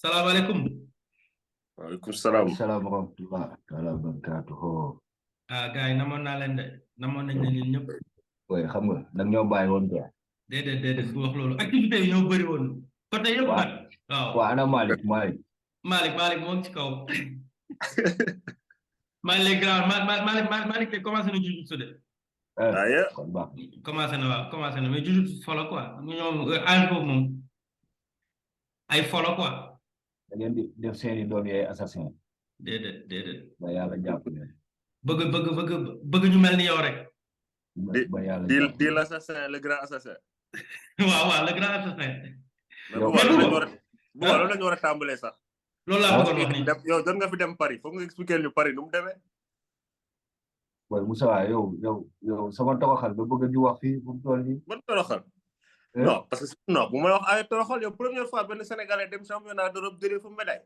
salaamaaleykum. waaleykum salaam. Assalamu warahmatullahi taala wabarakatuh. Gars yi namoon naa leen de namoon nañ leen ñëpp. Oui, xam nga nag ñoo bàyyi woon quoi. déedéet bu wax loolu activité yi ñoo bëri woon côté yëpp nag. waaw ana Malick. Malick moo ngi ci kaw. Malick grand Malick de commencé na jujutsu de. kon baax commencé na mais jujutsu folo quoi ñoom âge boobu moom ay folo quoi. da ngeen di def seeni doom yaay assassin. déedéet. ba yàlla jàpp ne. bëgg ñu mel ni yow rek. ba yàlla jàpp di l'assassin le grand assassin. waaw le grand assassin. bu loolu la ñu war a tàmbalee sax. loolu laa bëggoon wax nii. yow doon nga fi dem Paris foog nga expliquer ñu Paris nu mu demee. waaye Moussa yow sama toroxal ba bëgg di wax fii bu mu toll nii. ban toroxal. non parce que non bu may wax ay toroxal yow première fois benn Sénégalais dem championnat d'Europe jëlee fa médaille.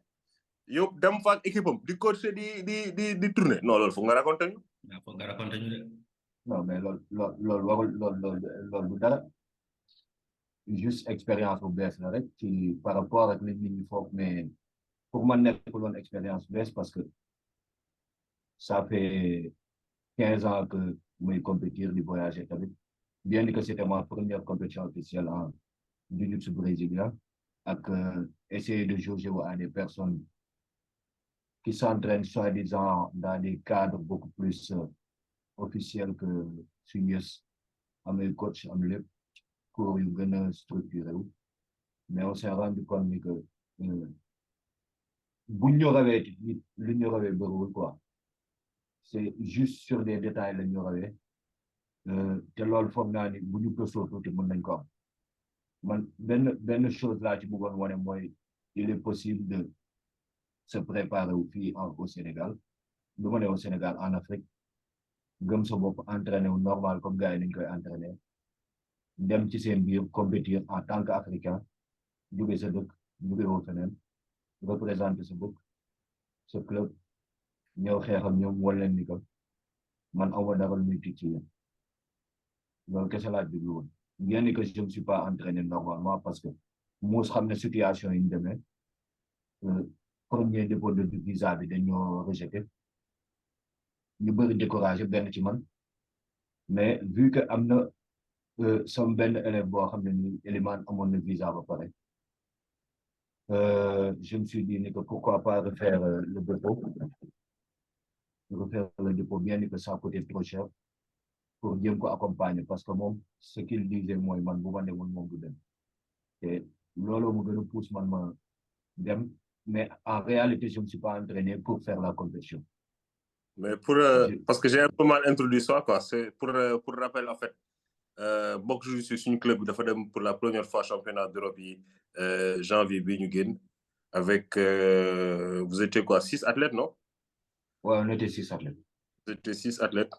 yow dem fa ak équipe am di coacher di tourner non loolu foog nga raconter ñu. waaw foog nga raconter ñu de. non mais loolu warul loolu du dara juste expérience bu bees la rek ci par rapport ak nit ñi foog mais pour man nekkul woon expérience bees parce que ça fait 15 ans que muy compétir di voyager tamit bien que c'était ma première compétition officielle en jiu-jitsu brésilien ak essayer de jauger à des personnes qui s'entraînent soi-disant dans des cadres beaucoup plus officiels que suñu amee coach am lépp cours yu gën a structuré wu mais on s'est rendu compte ni que buñ ñu rawee nit lu ñu rawee bëriwul quoi c'est juste sur des détails la ñu rawee te loolu foog naa ni bu ñu gëstoo tuuti mën nañ ko am man benn chose laa ci bëggoon wane mooy il est possible de se préparer wu fii au Sénégal du ma ne au Sénégal en Afrique gëm sa bopp entraîner wu normal comme gars yi nañ koy entraîner dem ci seen biir compétir en tant qu'Africain jóge sa dëkk jóge woo feneen représenter sa dëkk sa club ñëw xeexam ñoom wol leen ni ko man awma dara lu muy tiit ci yéen loolu kese laa déglu woon bien que je ne suis pas entraîné normalement parce que muus xam ne situation yi ñu demee premier dépôt de visa bi dañoo rejeté ñu bëri découragé benn ci man mais vu que am na sama benn élève boo xam ne ni Elimane amoon na visa ba pare je me suis dit ni que pourquoi pas refaire le dépôt bien que ça coûtait trop cher pour jéem ko accompagner parce que moom ce qu'il disait mooy man bu ma demul moom du dem te loolu mu gën a pousse man ma dem mais en réalité je ne me suis pas entraîné pour faire la compétition. Mais parce que j'ai un peu mal introduit ça quoi, c'est pour rappel en fait bokk jiu-jitsu suñu club bi dafa dem pour la première fois championnat d'Europe yi janvier bi ñu génn avec vous étiez quoi 6 athlètes non? Ouais, on était 6 athlètes. Vous étiez 6 athlètes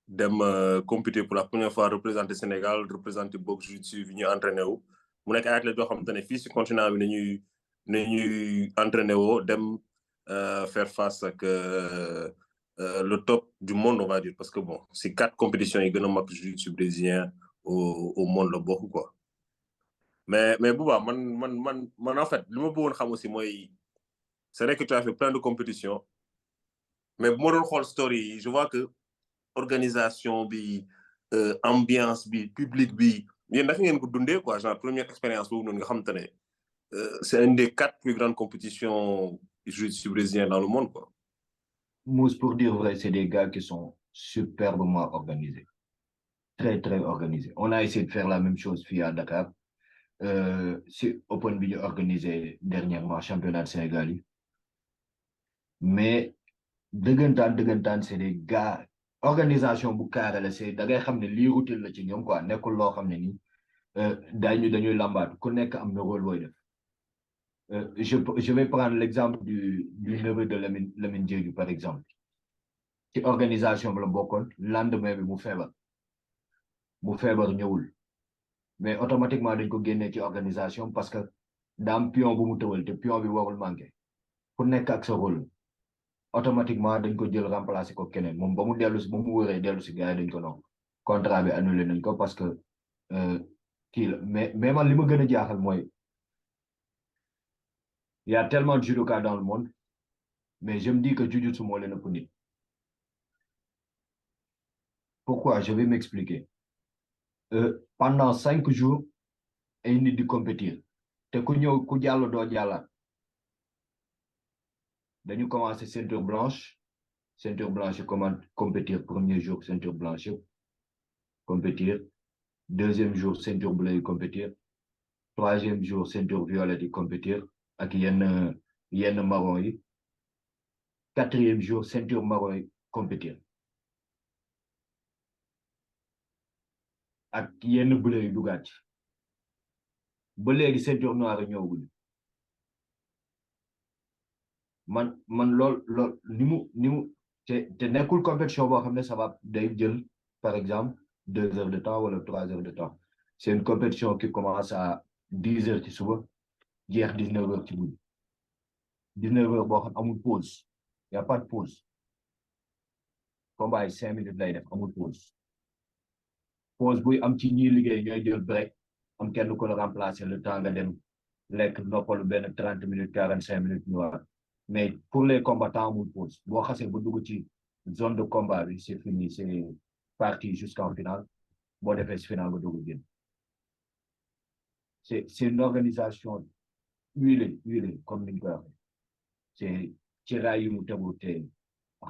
dem compétir pour la première fois représenter Sénégal représenter bokk jiu-jitsu bi ñu entraîné wu mu nekk ay athlètes yoo xamante ne fii si continent bi nañuy entraîné woo dem faire face ak le top du monde on va dire parce que bon c'est 4 compétitions yi gën a mag jiu-jitsu brésilien au monde la bokk quoi mais Bouba man en fait li ma bëggoon xam aussi mooy c'est vrai que tu as fait plein de compétitions mais bu ma doon xool story yi je vois que organisation bi ambiance bi public bi yéen naka ngeen ko dundee quoi genre première expérience boobu noonu nga xamante ne c'est une des 4 plus grandes compétitions jiu-jitsu brésilien dans le monde quoi. Mousse, pour dire vrai, c'est des gars qui sont superbement organisés. Très, très organisés. On a essayé de faire la même chose à Dakar. C'est Open Video organisé dernièrement, championnat de Sénégal. Mais, dëggantaan, c'est des gars. Organisation bu carré c'est da ngay xam ne lii routine la ci ñoom quoi nekkul loo xam ne nii dañuy lambaatu ku nekk am na rôle booy def. Je vais prendre l'exemple du neveu de Lamine Diédhiou par exemple ci organisation bi la bokkoon lendemain bi mu feebar ñëwul mais automatiquement dañ ko génnee ci organisation parce que daam pion bu mu tëwal te pion bi warul manqué ku nekk ak sa rôle automatiquement dañ ko jël remplacer ko keneen moom ba mu wëree dellu si gars yi dañ ko non contrat bi annulé nañ ko parce que kii la mais man li ma gën a jaaxal mooy Il y a tellement de judokas dans le monde, mais je me dis que Jujutsu moo leen ëpp nit. Pourquoi? Je vais m'expliquer. Pendant 5 jours, ay nit di compétir. Te ku ñëw ku jàll doo jàllaat. Dañu commencé ceinture blanche comment compétir premier jour ceinture blanche compétir. Deuxième jour ceinture bleue compétir. Troisième jour ceinture violette compétir ak yenn marron yi. Quatrième jour ceinture marron compétir ak yenn bleu yi dugaat ba léegi ceinture noire ñëwagul. man lool ni mu te nekkul compétition boo xam ne ça va day jël par exemple 2 heures de temps wala 3 heures de temps. C'est une compétition qui commence à 10 heures ci suba jeex 19 heures ci guddi. 19 heures boo xam amul pause. Y a pas de pause. Combat yi 5 minutes lay def amul pause. Pause buy am ci ñi liggéey ñooy jël break am kenn ko la remplacer le temps nga dem lekk noppalu benn 30 minutes 45 minutes ñëwaat. Mais pour les combattants amul pause. Boo xasee ba dugg ci zone de combat bi c'est fini, c'est parti jusqu'en finale. Boo defee si finale ba dugg génn. C'est une organisation huilée comme niñ koy waxee. C'est ci raay yu mu tegu te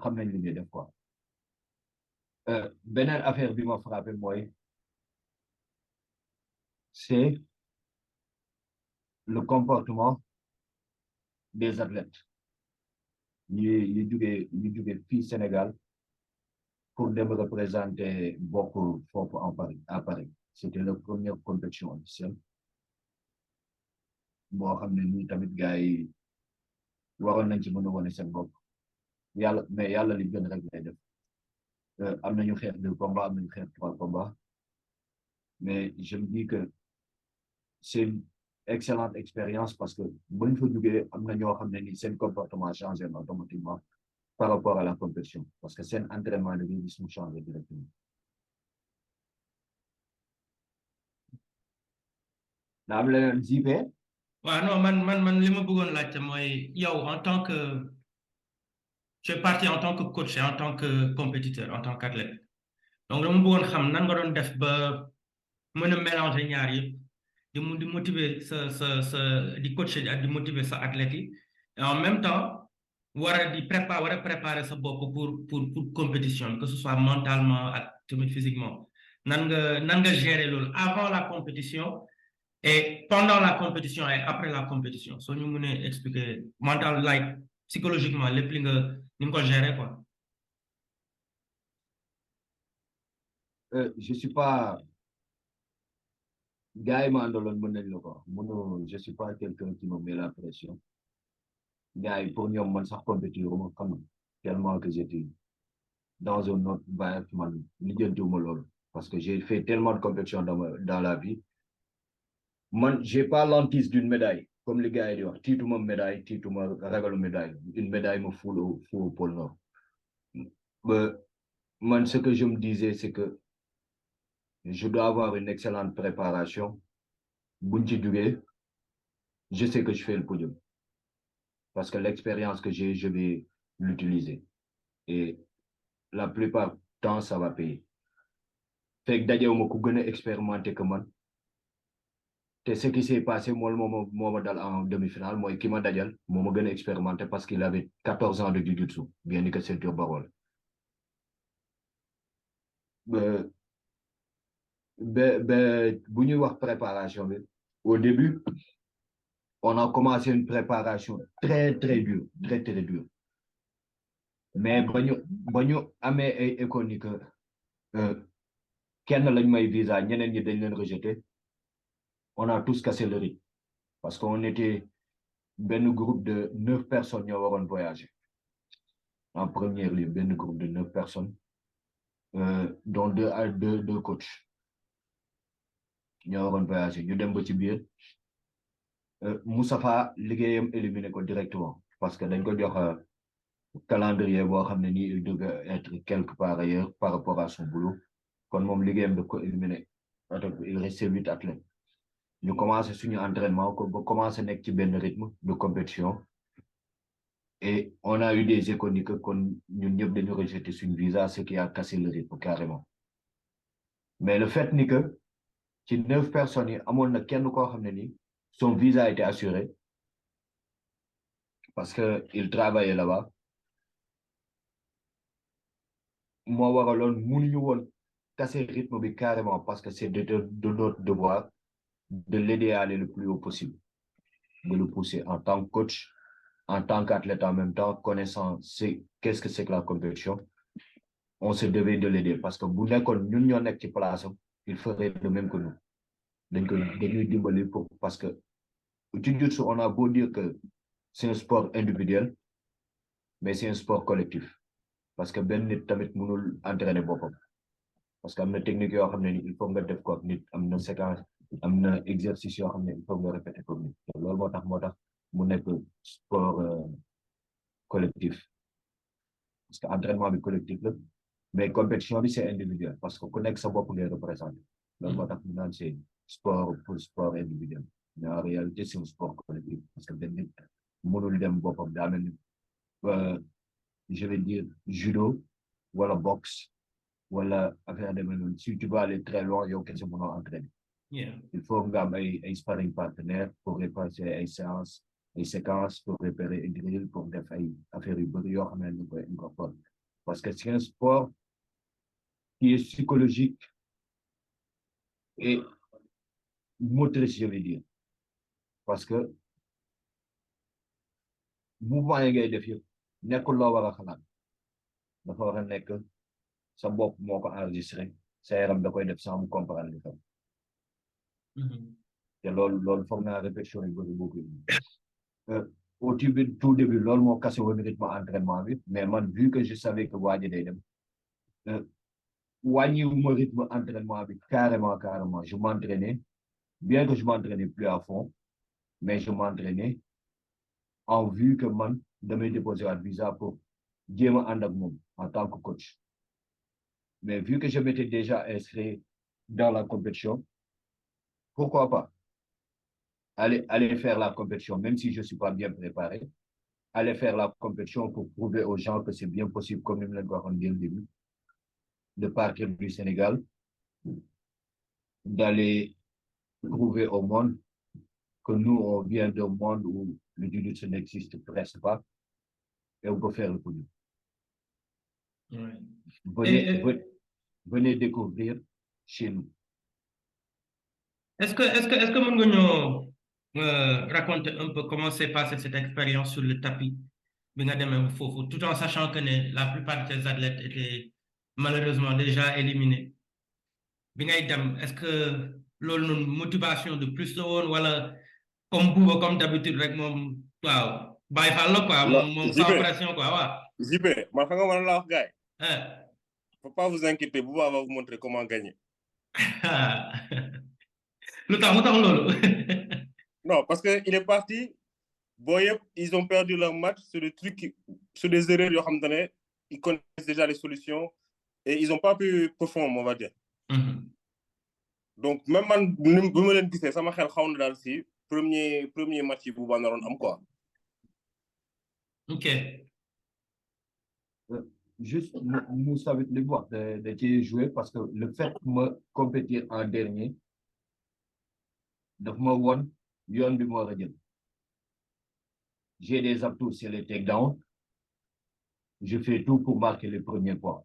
xam nañ li ñuy def quoi. Beneen affaire bi ma frappé mooy c'est le comportement des athlètes yi jóge fii Sénégal pour dem représenter bokk foofu à Paris. C'était la première compétition officielle boo xam ne nii tamit gars yi waroon nañ ci mën a wane seen bopp mais yàlla li gën rek lay def. Am nañu xeex 2 combats am nañu xeex 3 combats mais je me dis que c'est une excellente expérience parce que buñ fa jógee am na ñoo xam ne ni seen comportement changé automatiquement par rapport à la compétition parce que seen entraînement de vie mu changé directement. daa am leneen JP. waaw non man li ma bëggoon laajte mooy yow en tant que tu es parti en tant que coach et en tant que compétiteur en tant qu'athlète donc dama bëggoon xam nan nga doon def ba mën a mélanger ñaar yëpp di motiver sa di coacher ak di motiver sa athlète yi et en même temps war a préparer sa bopp pour compétition que ce soit mentalement ak tamit physiquement nan nga gérer loolu avant la compétition et pendant la compétition et après la compétition soo ñu mënee expliquer mental like psychologiquement lépp li nga ni nga ko gérer quoi. Je suis pas gars yi ma àndaloon mën nañ la ko je suis pas quelqu'un qui me met la pression. Gars yi pour ñoom man sax compétir ma xam tellement que j'étais dans un autre vibe man lijjantiwuma loolu parce que j'ai fait tellement de compétitions dans la vie. Man j'ai pas l'hantise d'une médaille comme les gars yi di wax tiituma médaille tiituma ragalu médaille. Une médaille me fout au pôle Nord. Man ce que je me disais c'est que je dois avoir une excellente préparation. Buñ ci jógee je sais que je fais le podium parce que l'expérience que j'ai je vais l'utiliser et la plupart du temps ça va payer. Fekk dajewuma ku gën a expérimenté que man te ce qui s'est passé moo ma dal en demi-finale mooy ki ma dajal moo ma gën a expérimenté parce qu'il avait 14 ans de jiu-jitsu bien que ceinture barreau la. Bu ñuy wax préparation bi au début on a commencé une préparation très dure très dure mais ba ñu amee ay école ni que kenn lañ may visa ñeneen ñi dañ leen rejeté on a tous cassé le rythme parce qu'on était benn groupe de 9 personnes ñoo waroon voyager en première ligne benn groupe de 9 personnes dont deux coachs ñoo waroon voyager ñu dem ba ci biir Moustapha liggéeyam éliminé ko directement parce que dañ ko jox calendrier boo xam ne nii il devait être quelque part ailleurs par rapport à son boulot kon moom liggéeyam daf ko éliminé il restait 8 athlètes Nous commençons sur un entraînement, on commence à être un rythme de compétition. Et on a eu des économies que nous avons rejeté sur une visa, ce qui a cassé le rythme carrément. Mais le fait est que, si 9 personnes, son visa a été assuré parce qu'il travaillait là-bas. Moi, nous casser le rythme carrément parce que c'est de notre devoir de l'aider à aller le plus haut possible, de le pousser en tant que coach, en tant qu'athlète en même temps, connaissant qu'est-ce que c'est que la compétition. On se devait de l'aider parce que nous sommes en place, il ferait le même que nous. Donc, parce que on a beau dire que c'est un sport individuel, mais c'est un sport collectif. Parce que ben nit tamit mënul entraîner boppam. Parce que am na technique yoo xam ne ni il faut nga def ko ak nit, am na séquence, am na exercice yoo xam ne il faut nga répéter ko nit. Loolu moo tax mu nekk sport collectif. Parce que entraînement bi collectif la, mais compétition bi c'est individuel parce que ku nekk sa bopp ngay représenter. Loolu moo tax ñu naan c'est sport pour sport individuel. Mais en réalité c'est un sport collectif parce que ben nit mënul dem boppam daa mel ni je vais dire judo wala boxe wala affaire de même. Si tu veux aller très loin, il y a aucun moment entraîner. Il faut avoir un sparring partenaire pour réparer une séance, une séquence pour repérer une grille pour faire affaire une parce que c'est un sport qui est psychologique et motrice, je vais dire. Parce que mouvement est gay de faire, n'est que l'eau à la canal. D'accord, n'est que sa bopp moo ko enregistré sa yaram da koy def sans mu comprendre li tam te loolu foog naa répétition yi bëri beaucoup au tout début loolu moo cassé woon rythme entraînement bi mais man vu que je savais que waa ji day dem wàññiwuma rythme entraînement bi carrément je m'entraînais bien que je m'entraînais plus à fond mais je m'entraînais en vue que man damay déposer un visa pour jéem a ànd ak moom en tant que coach. Mais vu que je m'étais déjà inscrit dans la compétition, pourquoi pas aller faire la compétition, même si je ne suis pas bien préparé, aller faire la compétition pour prouver aux gens que c'est bien possible, comme nous l'avons dit au début, de partir du Sénégal, d'aller prouver au monde que nous, on vient d'un monde où le jiu-jitsu n'existe presque pas et on peut faire le podium. Venez découvrir chez nous. Est-ce que mën nga ñoo raconter un peu comment s'est passée cette expérience sur le tapis bi nga demee foofu tout en sachant que la plupart de tes athlètes étaient malheureusement déjà éliminés bi ngay dem est-ce que loolu noonu motivation de plus la woon wala comme d'habitude rek moom waaw bàyyi fa la quoi moom sans pression quoi waaw. JP man xam nga man la wax gars yi. Faut pas vous inquiéter, Bouba va vous montrer comment gagner. Non, parce que il est parti. Boyep, ils ont perdu leur match sur des trucs, sur des erreurs. Ils connaissent déjà les solutions et ils n'ont pas pu performer, on va dire. Donc même man, ça m'a fait le premier match Bouba Naron am quoi. Ok. Juste, nous savons les voir de jouer parce que le fait de me compétir en dernier, de me won, yon du moi j'ai des atouts sur les takedowns. Je fais tout pour marquer les premiers points.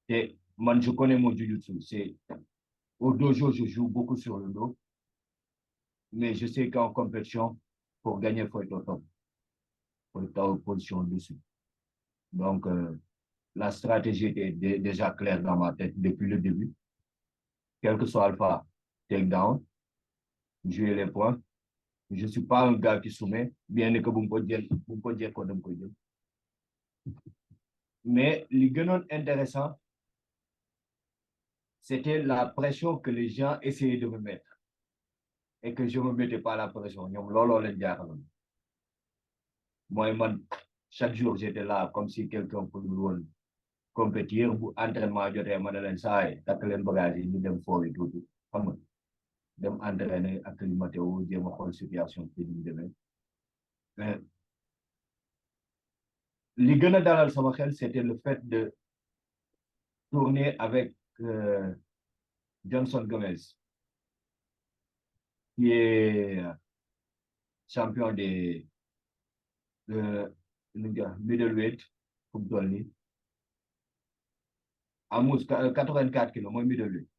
Et moi, je connais mon jiu-jitsu. C'est au dojo, je joue beaucoup sur le dos. Mais je sais qu'en compétition, pour gagner, il faut être au top. Il faut être en position dessus. Donc, la stratégie était déjà claire dans ma tête depuis le début. Quel que soit alpha, takedown, jouer les points. Je ne suis pas un gars qui soumet, bien que vous me dire quoi de me. Mais le intéressant, c'était la pression que les gens essayaient de me mettre. Et que je ne me mettais pas la pression. Moi, chaque jour, j'étais là comme si quelqu'un pouvait compétir ou entraînement, j'étais à Madeleine Saï, t'as que les bagages, ils me font et tout. dem entraîner acclimaté wu jéem a xool situation bi ñu demee mais li gën a dalal sama xel c'était le fait de tourner avec Johnson Gomez qui est champion des middleweight fu mu toll nii amul 84 kilos mooy middleweight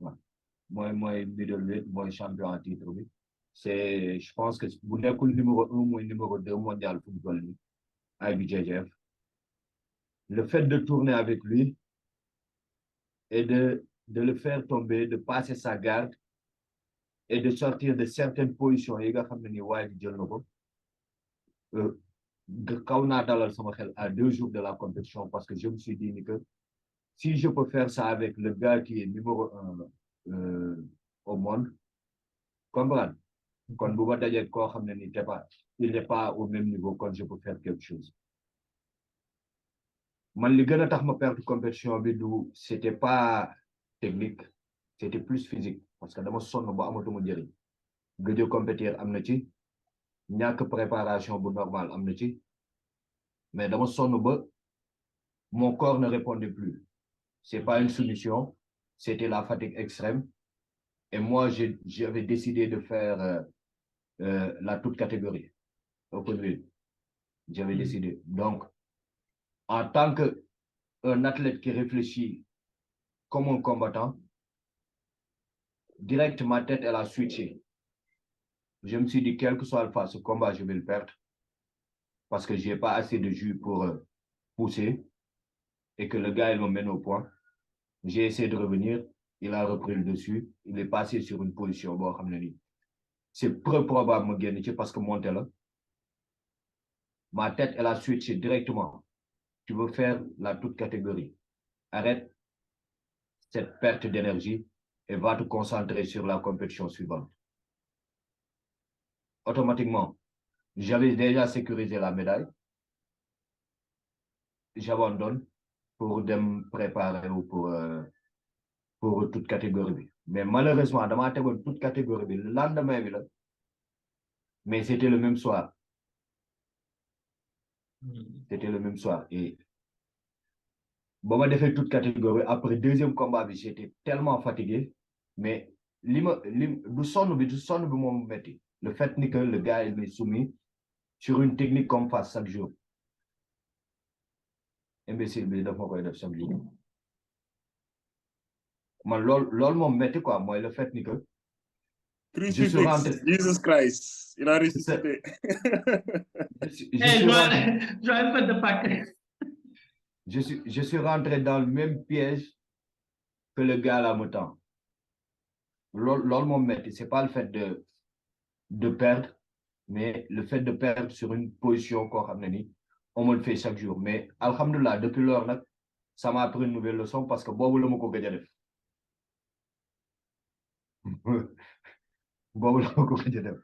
waaw mooy middleweight mooy champion en titre bi c'est je pense que bu nekkul numéro 1 mooy numéro 2 mondial fu mu toll nii IBJJF le fait de tourner avec lui et de le faire tomber de passer sa garde et de sortir de certaines positions yi nga xam ne ni waaye di jël na ko kaw naa dalal sama xel à 2 jours de la compétition parce que je me suis dit ni que si je peux faire ça avec le gars qui est numéro 1 au monde comprendre kon bu ma dajee koo xam ne ni il n'est pas au même niveau quand je peux faire quelque chose man li gën a tax ma perdre compétition bi du c'était pas technique c'était plus physique parce que dama sonn ba amatuma njëriñ gëj a compétir am na ci ñàkk préparation bu normal am na ci mais dama sonn ba mon corps ne répondait plus c'est pas une soumission c'était la fatigue extrême et moi j'avais décidé de faire la toute catégorie open weight j'avais décidé donc en tant qu'un athlète qui réfléchit comme un combattant direct ma tête elle a switché je me suis dit quel que soit le ce combat je vais le perdre parce que j'ai pas assez de jus pour pousser et que le gars il me mène au point j'ai essayé de revenir il a repris le dessus il est passé sur une position boo xam ne nii c'est peu probable ma génn ci parce que monté la ma tête elle a switché directement tu veux faire la toute catégorie arrête cette perte d'énergie et va te concentrer sur la compétition suivante automatiquement j'avais déjà sécurisé la médaille j'abandonne pour me préparer pour toute catégorie mais malheureusement dama tegoon toute catégorie le lendemain bi la mais c'était le même soir et ba ma defee toute catégorie après deuxième combat bi j'étais tellement fatigué mais du sonn bi moom metti le fait ni que le gars il m'est soumis sur une technique comme face chaque jour imbécile bi daf ma koy def chaque jour man loolu moom metti quoi mooy le fait ni que je suis rentré Jesus Christ il a ressuscité je suis rentré dans le même piège que le gars là me tend loolu moom metti c'est pas le fait de perdre mais le fait de perdre sur une position koo xam ne ni on me le fait chaque jour mais alhamdoulilah depuis lors nag ça m'a appris une nouvelle leçon parce que boobu la ma ko gëj a def boobu la ma ko gëj a def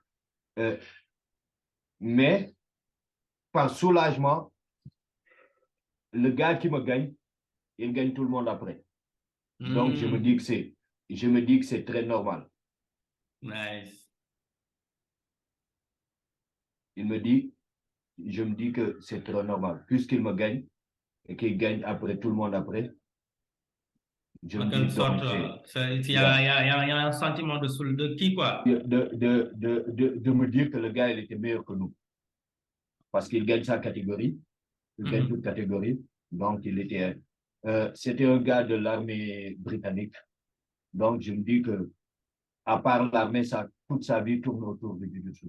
mais par soulagement le gars qui me gagne il gagne tout le monde après donc je me dis que c'est très normal. Nice. Je me dis que c'est très normal puisqu'il me gagne et qu'il gagne après tout le monde après. Je me dis il y a un sentiment de qui quoi? De me dire que le gars il était meilleur que nous parce qu'il gagne sa catégorie, il gagne toute catégorie, donc il était c'était un gars de l'armée britannique. Donc je me dis que à part l'armée, toute sa vie tourne autour du jiu-jitsu.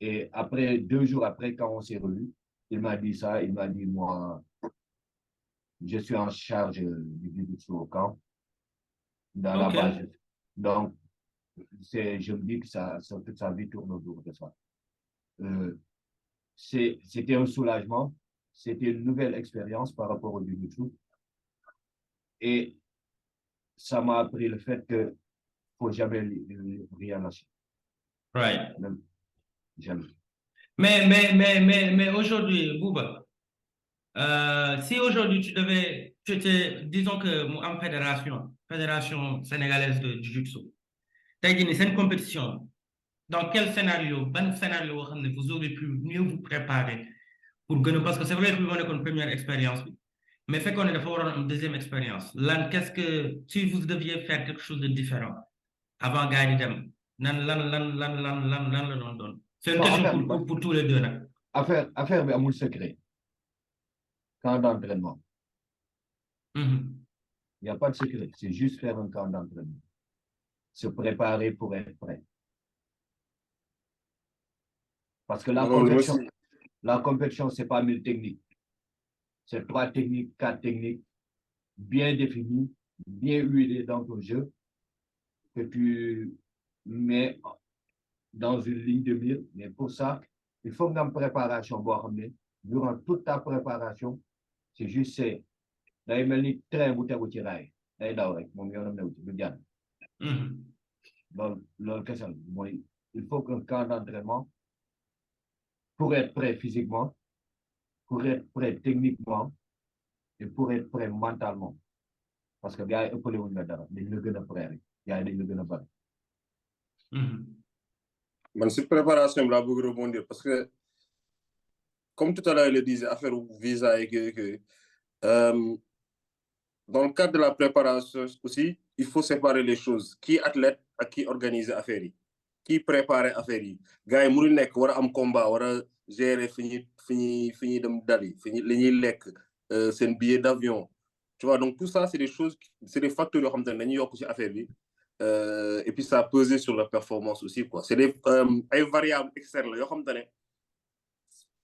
Et après 2 jours après, quand on s'est revus, il m'a dit ça, il m'a dit moi, je suis en charge du jiu-jitsu au camp, dans la base. Donc, je me dis que toute sa vie tourne autour de ça. C'était un soulagement, c'était une nouvelle expérience par rapport au jiu-jitsu. Et ça m'a appris le fait que faut jamais rien lâcher. Right. Jamais. Mais aujourd'hui, Bouba, si aujourd'hui tu devais disons que mu am fédération sénégalaise de jiu-jitsu tey jii nii seen compétition dans quel scénario ban scénario boo xam ne vous aurez pu mieux vous préparer pour gën a parce que c'est vrai que bi ma nekkoon première expérience bi mais fekkoon ne dafa waroon am deuxième expérience lan qu'est-ce que si vous deviez faire quelque chose de différent avant gars yi di dem lan la doon c'est une Non, question affaire pour tous les deux nag. affaire bi amul secret. Camp d'entraînement. Il n'y a pas de secret. C'est juste faire un camp d'entraînement. Se préparer pour être prêt. Parce que la compétition, c'est pas 1000 techniques. C'est 3 techniques, 4 techniques, bien définies, bien huilées dans ton jeu, que tu mets dans une ligne de mire. Mais pour ça, il faut une préparation. Durant toute ta préparation, c'est juste day mel ni train bu tegu ci raay day daw rek moom yoonam new ci du jàdd loolu kese la mooy il faut qu'un camp d'entraînement pour être prêt physiquement, pour être prêt techniquement et pour être prêt mentalement parce que gars yi ëppale wuñ la dara dañ la gën a prêt rek gars yi dañ la gën a bari. Man si préparation bi laa bëgg rebondir parce que comme tout à l'heure il le disait affaire visa et que dans le cadre de la préparation aussi, il faut séparer les choses. Qui athlète à qui organise affaire yi qui prépare affaire yi gars yi mënuñ nekk war a am combat war a gérer fi ñuy dem dali fi li ñuy lekk seen billet d'avion tu vois donc tout ça c'est des choses c'est des facteurs yoo xam te ne dañuy yokk ci affaire bi et puis ça a pesé sur la performance aussi quoi c'est des ay variables externes la yoo xam te ne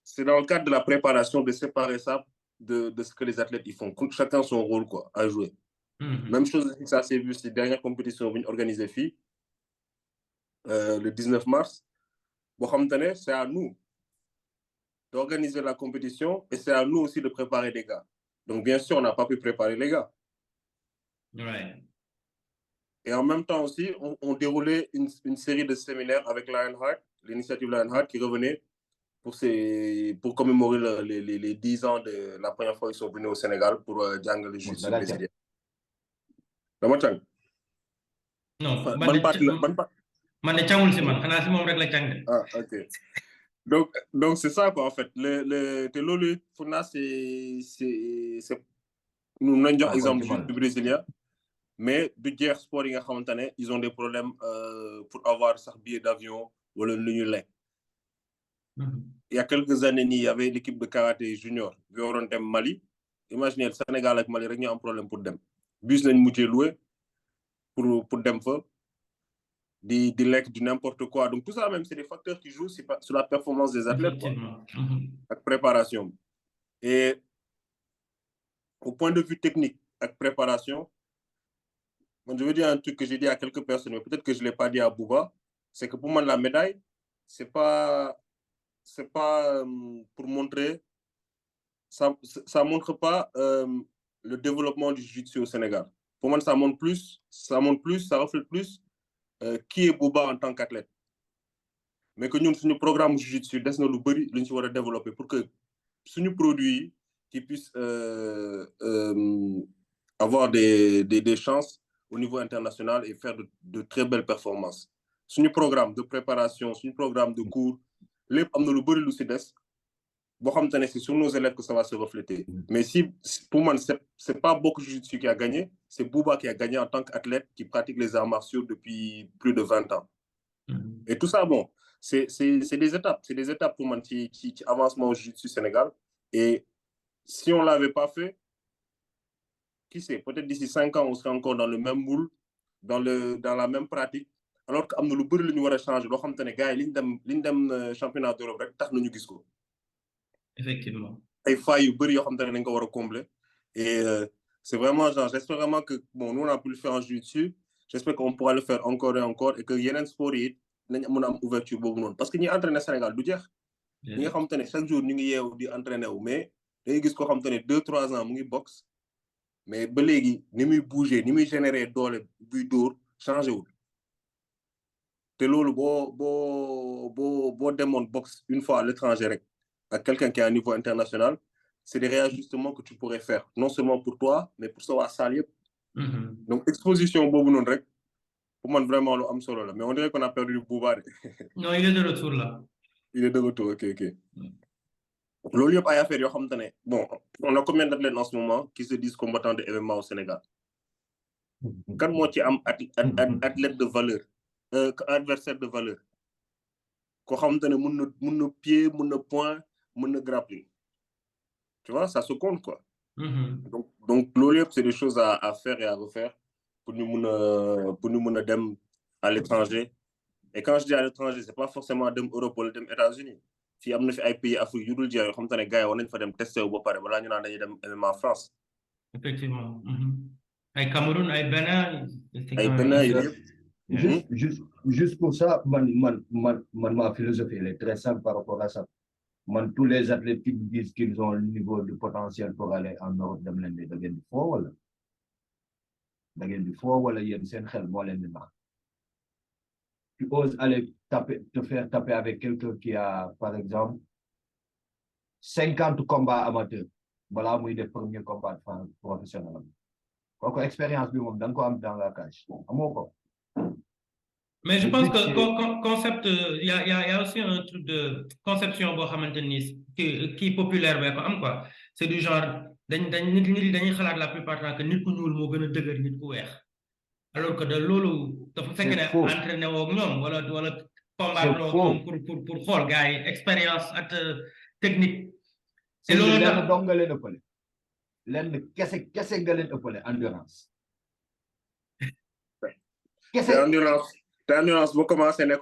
c'est dans le cadre de la préparation de séparer ça de ce que les athlètes ils font chacun son rôle quoi à jouer. Même chose ça s'est vu ces dernières compétitions bu ñu organisé fii le 19 mars boo xamante ne c'est à nous d'organiser la compétition et c'est à nous aussi de préparer les gars donc bien sûr on n'a pas pu préparer les gars. Ouais. Et en même temps aussi on déroulait une série de séminaires avec Lionheart, l'initiative Lionheart qui revenait pour commémorer les 10 ans de la première fois ils sont venus au Sénégal pour jàngale jiu-jitsu brésilien. dama càng. non man de càngul si man xanaa si moom rek la càng. Ah ok donc c'est ça quoi en fait te loolu pour naa c'est nous nañ jox exemple jiu-jitsu brésilien mais du jeex sport yi nga xamante ne ils ont des problèmes pour avoir sax billet d'avion wala lu ñu lekk. Il y a quelques années il y avait l'équipe de karaté junior bi waroon dem Mali imaginez Sénégal ak Mali rek ñu am problème pour dem bus nañ mujjee loué pour dem fa di lekk du n'importe quoi donc tout ça même c'est des facteurs qui jouent sur la performance des athlètes quoi ak préparation et au point de vue technique ak préparation je veux dire un truc que j'ai dit à quelques personnes mais peut-être que je l'ai pas dit à Bouba c'est que pour moi la médaille c'est pas pour montrer ça montre pas le développement du jiu-jitsu au Sénégal. Pour moi ça montre plus ça reflète plus qui est Bouba en tant qu'athlète mais que ñun suñu programme jiu-jitsu des na lu bari lu ñu ci war a développer pour que suñu produit qui puisse avoir des chances au niveau international et faire de très belles performances suñu programme de préparation suñu programme de cours lépp am na lu bari lu ci des boo xamante ne c'est sur nos élèves que ça va se refléter mais si pour moi c'est pas Bokk Jiu-Jitsu qui a gagné c'est Bouba qui a gagné en tant qu'athlète qui pratique les arts martiaux depuis plus de 20 ans et tout ça bon c'est des étapes pour moi ci avancement au Jiu-Jitsu Sénégal et si on l'avait pas fait qui sait peut-être d'ici 5 ans on serait encore dans le même moule dans la même pratique alors que am na lu bari lu ñu war a changer loo xamante ne gars yi liñ dem championnat d'Europe rek tax nañu gis ko. Effectivement. ay failles yu bari yoo xamante ne dañ ko war a combler et c'est vraiment genre j'espère vraiment que bon nous on a pu le faire en jiu-jitsu j'espère qu'on pourra le faire encore et encore et que yeneen sport yi nañ mën a am ouverture boobu noonu parce que ñi entraîner Sénégal du jeex ñi nga xamante ne chaque jour ñu ngi yeewu di entraîner wu mais dañuy gis koo xamante ne 2-3 ans mu ngi boxe mais ba léegi ni muy bouger ni muy générer doole buy dóor changé wul te loolu boo demoon boxe une fois à l'étranger rek ak quelqu'un qui est à niveau international c'est des réajustements que tu pourrais faire, non seulement pour toi, mais pour sa salle. Donc, exposition, rek, pour moi, vraiment, lu am solo la. Mais on dirait qu'on a perdu Bouba. Non, il est de retour là. Il est de retour, ok. Loolu yëpp ay affaire yoo xamante ne bon on a combien d'athlètes en ce moment qui se disent combattants de MMA au Sénégal kan moo ci am athlète de valeur adversaire de valeur koo xamante ne mun na pied mun na point mun na grappling tu vois ça se compte quoi. Donc loolu yëpp c'est des choses à faire et à refaire pour ñu mun a dem à l'étranger. Et quand je dis à l'étranger c'est pas forcément dem Europe wala dem États-Unis. Si am na fi ay pays Afrique yu dul jeex yoo xam te ne gars yi war nañ fa dem testé wu ba pare balaa ñu naan dañuy dem MMA France. Effectivement. Ay Cameroun, ay Bénin. Ay Bénin juste pour ça, ma philosophie elle est très simple par rapport à ça. Tous les athlètes qui disent qu'ils ont le niveau de potentiel pour aller en Europe dem leen da ngeen di foo wala yéen seen xel moo leen di nax. Tu oses aller te faire taper avec quelqu'un qui a, par exemple, 50 combats amateurs. Voilà, moi, le premier combat professionnel. Donc, expérience, dans la cage. Mais je pense que concept, il y a aussi un truc de conception qui est populaire, quoi. C'est du genre, la plupart du temps que nit ku ñuul moo gën a dëgër nit ku weex. Alors que de loolu dafa fekk ne entraîné woog ñoom wala combattre ñoom pour xool gars yi expérience ak technique. Et loolu lenn dong nga leen ëppale lenn kese nga leen ëppale endurance. Kese endurance boo commencé nekk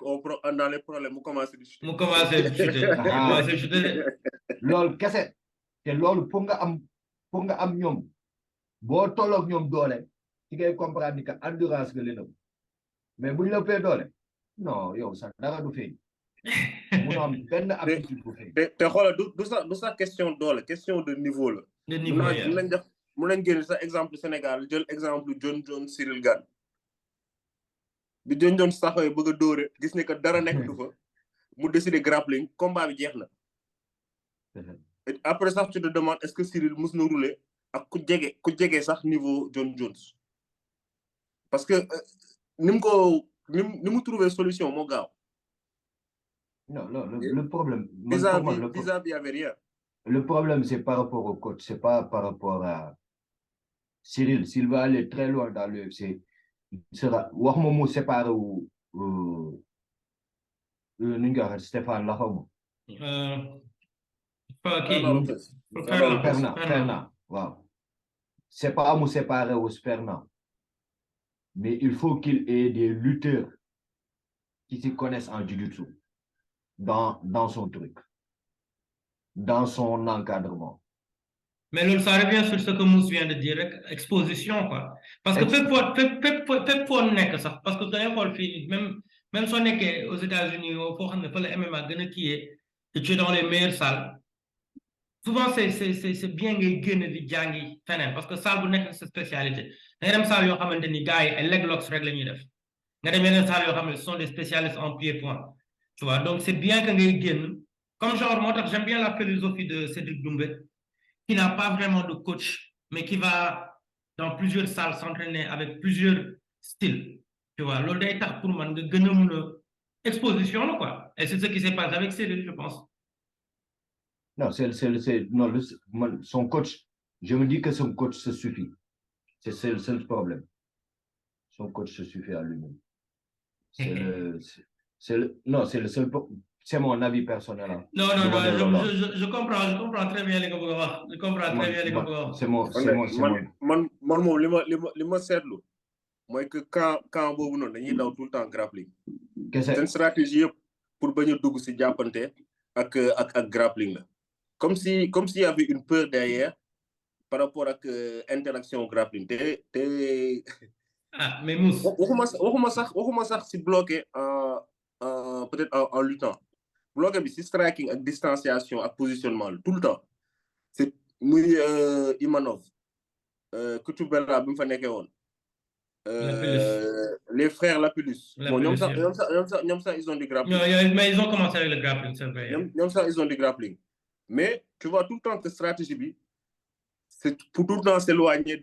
dans les problèmes mu commencé di chuter. Mu commencé chuter. Loolu kese te loolu pour nga am ñoom boo tolloog ñoom doole. Tu ngay comprendre que endurance nga leen mais bu ñu la ëppee doole non yow sax dara du feeñ mun am benn aptitude bu feeñ te xoolal du sa question doole question de niveau la. de niveau mun nañ génne sa exemple Sénégal jël exemple John Jones Cyril Gane bi John Jones taxawee bëgg a dóore gis ne que dara nekk du fa mu décider grappling combat bi jeex na. Après ça tu te demandes est-ce que Cyril mus na rouler ak ku jege sax niveau John Jones. Parce que ni mu trouver solution moo gaaw. Non, le problème. Vis-à-vis, il y avait rien. Le problème, c'est par rapport au coach, c'est pas par rapport à Cyril. S'il va aller très loin dans l'UFC, il sera. Warmomo séparé ou Stéphane Lahomo. Fernand. Wow. C'est pas à me séparer au Fernand. Mais il faut qu'il ait des lutteurs qui se connaissent en jiu-jitsu dans son truc, dans son encadrement. Mais ça revient sur ce que Mousse vient de dire, exposition, quoi. Parce que peut pour nekk sax parce que da ngay xool même soo nekkee aux États-Unis foo xam ne fa la MMA gën a kii et tu es dans les meilleures salles. Souvent, c'est bien ngay génn di jàngi feneen parce que salle bu nekk sa spécialité. Da ngay dem salle yoo xamante ni gars yi ay leg locks rek la ñuy def. Nga dem yeneen salle yoo xam ne ce sont des spécialistes en pied-point. Tu vois, donc c'est bien que ngay génn. Comme genre, moi, j'aime bien la philosophie de Cédric Doumbé, qui n'a pas vraiment de coach, mais qui va dans plusieurs salles s'entraîner avec plusieurs styles. Tu vois, l'autre day tax pour man nga gën a mun a exposition, quoi. Et c'est ce qui s'est passé avec Cédric, je pense. Non, son coach, je me dis que son coach se suffit. C'est le seul problème. Son coach se suffit à lui-même. C'est le seul problème. C'est mon avis personnel. Hein. Non, je comprends très bien les gars. Je comprends très bien les gars. C'est mon. Moi, c'est que quand vous non, dañuy daw tout le temps grappling. C'est une stratégie pour bañ a dugg ci jàppante ak grappling la. Comme s'il y avait une peur derrière par rapport à interaction grappling. Ah, mais Mousse. waxuma sax si bloqué peut-être en luttant. Bloqué bi si striking ak distanciation ak positionnement tout le temps. C'est muy Imanov Kutubella bi mu fa nekkee woon. Les frères Lapillus. Bon, ñoom sax ils ont du grappling. Mais ils ont commencé avec le grappling, c'est vrai. Ñoom sax ils ont du grappling. mais tu vois tout le temps que stratégie c'est pour tout le temps s'éloigner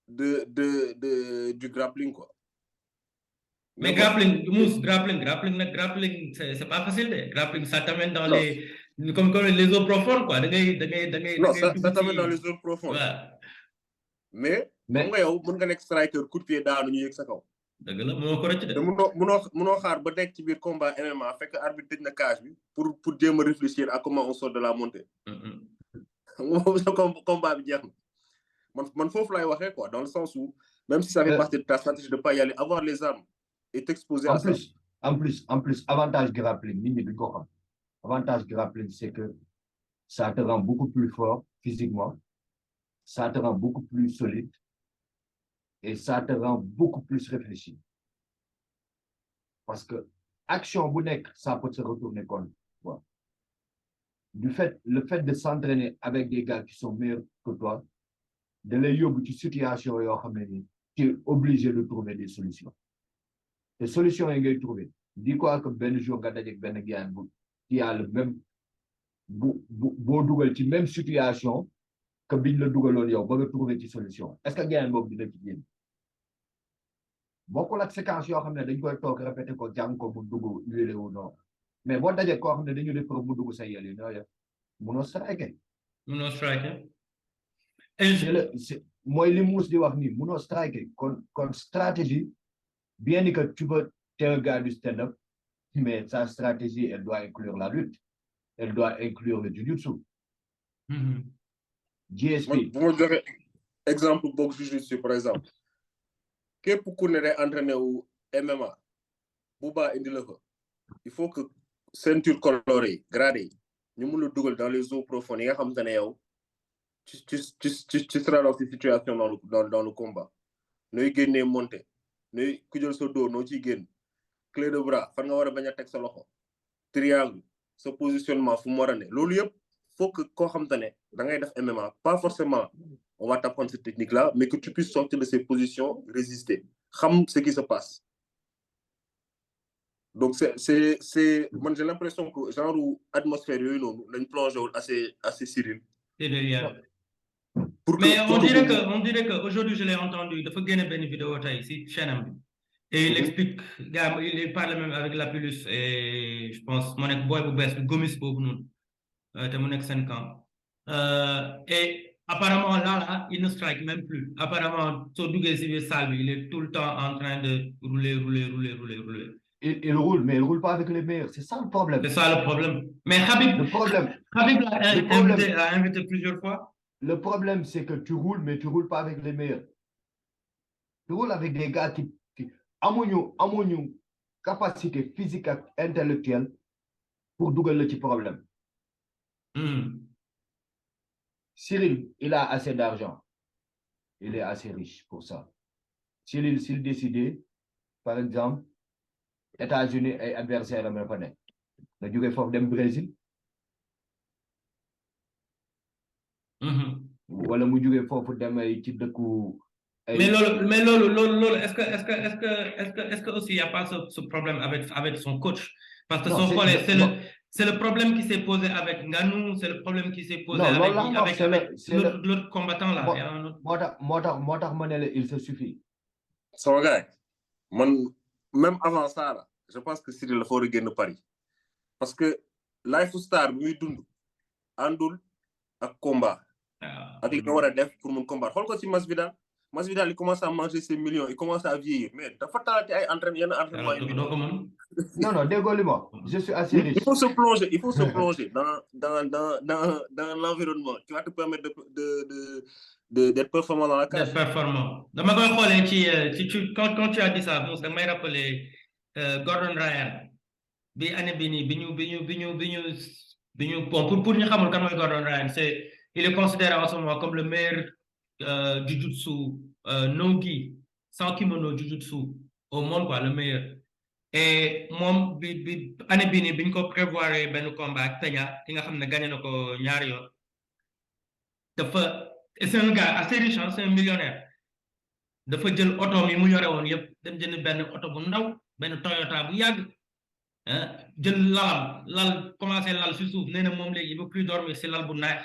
du grappling quoi. Mais grappling, grappling, c'est pas facile de. Grappling, ça t'amène dans comme les eaux profondes, quoi. Non, ça t'amène dans les eaux profondes. Ouais. Mais xam nga yow mën nga nekk striker coup de pied daanu ñu yëg sa kaw. Dëgg la mënoo ko rëcc de. mënoo xaar ba nekk ci biir combat MMA fekk arbitre tëj na cage bi pour jéem a réfléchir à comment on sort de la montée. combat bi jeex na man foofu laay waxee quoi dans le sens où même si ça fait partie de ta stratégie de pas y aller avoir les armes et t'exposer à ça. En plus avantage grappling nit ñi duñ ko xam. Avantage grappling c'est que ça te rend beaucoup plus fort physiquement, ça te rend beaucoup plus solide et ça te rend beaucoup plus réfléchi. Parce que action bu nekk ça peut se retourner contre toi. Le fait de s'entraîner avec des gars qui sont meilleurs que toi, de lay yóbbu ci situation yoo xam ne ni tu es obligé de trouver des solutions. Les solutions yi ngay trouver dis quoi que benn jour nga dajeek benn gars bu qui a le même boo dugal ci même situation que biñ la dugaloon yow ba nga trouver ci solution est-ce que gars boobu dina ci génn bokkul ak séquence yoo xam ne dañ koy toog répété ko jàng ko mu dugg huilé wu non mais boo dajeek koo xam ne dañu def pour mu dugg sa yel yi ñoo munoo striker. mooy li muus di wax nii munoo striker kon stratégie bien que tu veux t'es un gars du stand-up mais sa stratégie elle doit inclure la lutte, elle doit inclure le jiu-jitsu. GSP bu ma joxe exemple boxe jiu-jitsu par exemple képp ku ne day entraîné wu MMA bu baa indi la ko il faut que ceinture colorée gradée ñu mun la dugal dans les eaux profondes yi nga xam te ne yow tu seras dans cette situation dans le combat nooy génnee monter nooy ku jël sa dos noo ciy génn clé de bras fan nga war a bañ a teg sa loxo triangle sa positionnement fu mu war a ne loolu yëpp faut que koo xam te ne da ngay def MMA pas forcément on va t'apprendre cette technique là mais que tu puisses sortir de ces positions résister xam ce qui se passe. Donc c'est moi j'ai l'impression que genre atmosphère yooyu noonu lañ plongé wul assez Cyril. Mais on dirait que aujourd'hui je l'ai entendu dafa génne benn vidéo tey si chaîne am bi et il explique gars il parle même avec Lapulus et je pense mu nekk boy bu bees bi Gomis boobu noonu te mu nekk seen camp et apparemment là il ne strike même plus apparemment soo duggee si biir salle bi il est tout le temps en train de rouler. Il roule, mais il roule pas avec les meilleurs. C'est ça le problème. C'est ça le problème. Mais Khabib l'a invité plusieurs fois. Le problème, c'est que tu roules, mais tu roules pas avec les meilleurs. Tu roules avec des gars qui ont capacité physique et intellectuelle pour doubler le petit problème. Cyril, il a assez d'argent. Il est assez riche pour ça. S'il décidait, par exemple, États-Unis et adversaire américain, le jóge foofu dem Brésil. wala mu jóge foofu dem ci dëkku. mais loolu est-ce que aussi il y a pas ce problème avec son coach parce que son collègue c'est le problème qui s'est posé avec Ngannou, c'est le problème qui s'est posé avec l'autre combattant là. moo tax ma ne la il se suffit. sama gars même avant ça là, je pense que Cyril dafa war a génn Paris parce que lifestyle bi muy dund àndul ak combat ak li nga war a def pour mun combat xool ko ci Masvidal il commence à manger ses millions il commence à vieillir mais dafa talati ay entraînement yi non déggoo li ma je suis assez riche. il faut se plonger dans l'environnement qui va te permettre d'être performant dans la cage. D'être performant dama koy xoolee ci quand tu as dit ça Moussa may rappeler Gordon Ryan bi année bi nii bi ñu bon pour ñu xamul kan mooy Gordon Ryan il est considéré en ce moment comme le meilleur jiu-jitsu no-gi sans kimono jiu-jitsu au monde quoi le meilleur et moom bi année bi nii bi ñu ko prévoir benn combat ak Peña ki nga xam ne gagné na ko ñaari yoon dafa c'est un gars assez riche c'est un millionnaire dafa jël oto mi mu yore woon yëpp dem jënd benn oto bu ndaw benn Toyota bu yàgg jël lal commencé lal si suuf nee na moom léegi il veut plus dormir si lal bu neex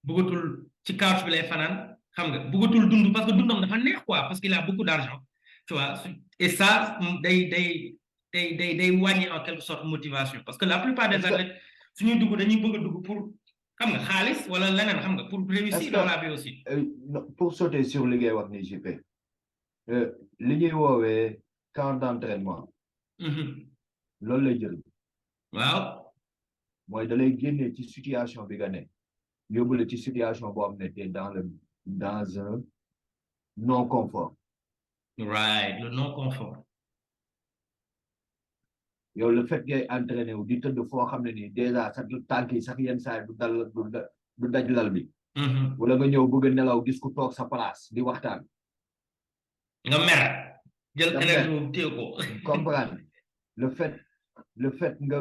bëggatul ci couch bi lay fanaan xam nga bëggatul dund parce que dundam dafa neex quoi parce qu'il a beaucoup d'argent tu vois et ça day wàññi en quelque sorte motivation parce que la plupart des athlètes suñuy dugg dañuy bëgg a dugg pour xam nga xaalis wala leneen xam nga pour réussir dans la vie aussi. Pour sauter sur li ngay wax ni JP li ñuy woowee camp d'entraînement. loolu lay jëriñ. waaw. mooy da lay génne ci situation bi nga ne yóbbu la ci situation boo xam ne te dans un non confort. right, le non confort. yow le fait ngay entraîné wu di tëdd foo xam ne nii déjà sax tànk yi sax yenn saa du daj lal bi. wala nga ñëw bëgg a nelaw gis ku toog sa place di waxtaan. nga mer. jël keneen téye ko. comprendre le fait nga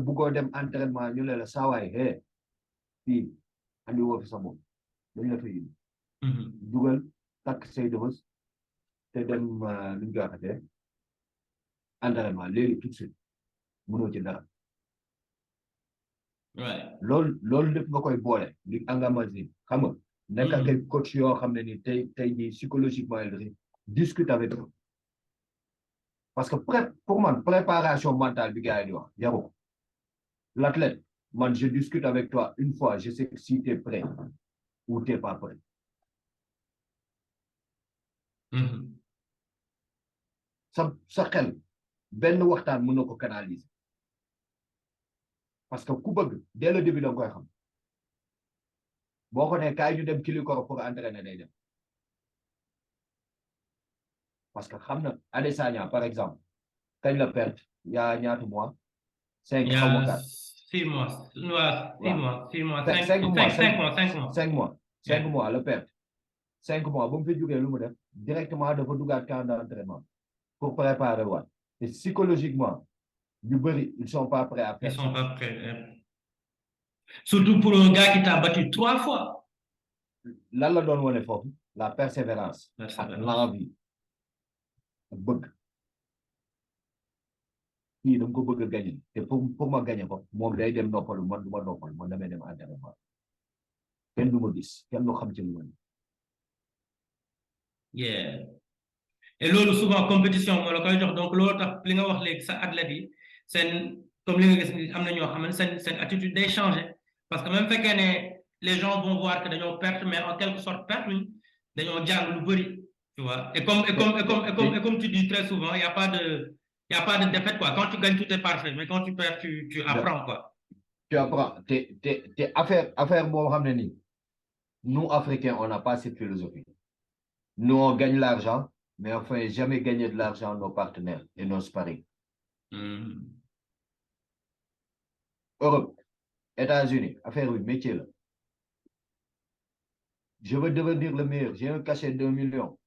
bëggoo dem entraînement ñu ne la saawaay fii andi woo fi sa bopp dañ la fa indi. dugal takk say dëbës te dem lu ñu koy waxatee entraînement léegi tout de suite mënoo ci dara. loolu lépp nga koy boole li engagement xam nga. nekk ak ay coach yoo xam ne ni tey jii psychologiquement il discute avec eux. parce que pour man préparation mentale bi gars yi di wax yaru ko l'athlète man je discute avec toi une fois je sais que si t'es prêt ou t'es pas prêt. sa xel benn waxtaan mën na ko canaliser parce que ku bëgg dès le début da nga koy xam boo ko ne kaay ñu dem Kilikoro pour entraîner day dem parce que xam na Adesanya par exemple kañ la perte il y a ñaata mois. 5 mois 6 mois. 6 mois 5 mois. 5 mois la perte 5 mois ba mu fi jógee lu mu def directement dafa duggaat camp d'entraînement pour préparer waat et psychologiquement ñu bëri ils sont pas prêts à faire. Ils sont pas prêts. Surtout pour un gars qui t'a battu 3 fois. lan la doon wane foofu la persévérance. ak l'envie ak bëgg. kii dama ko bëgg a gagner te pour ma gagner ko moom day dem noppalu man du ma noppalu man damay dem entraînement kenn du ma gis kenn du xam ci lu ma ni. et loolu souvent compétition moo la koy jox donc loolu tax li nga wax léegi sa athlète yi seen comme li nga gis ni am na ñoo xam ne seen attitude day changer parce que même fekkee ne les gens vont voir que dañoo perte mais en quelque sorte perte wuñ dañoo jàng lu bëri tu vois et comme tu dis très souvent il y a pas de défaite quoi quand tu gagnes tout est parfait mais quand tu perds tu apprends quoi. Tu apprends te affaire boo xam ne nii nous Africains on n'a pas cette philosophie nous on gagne l'argent mais on fait jamais gagner de l'argent nos partenaires et nos sparring. Europe États-Unis affaire bi métier la je veux devenir le meilleur j'ai un cachet d'1 million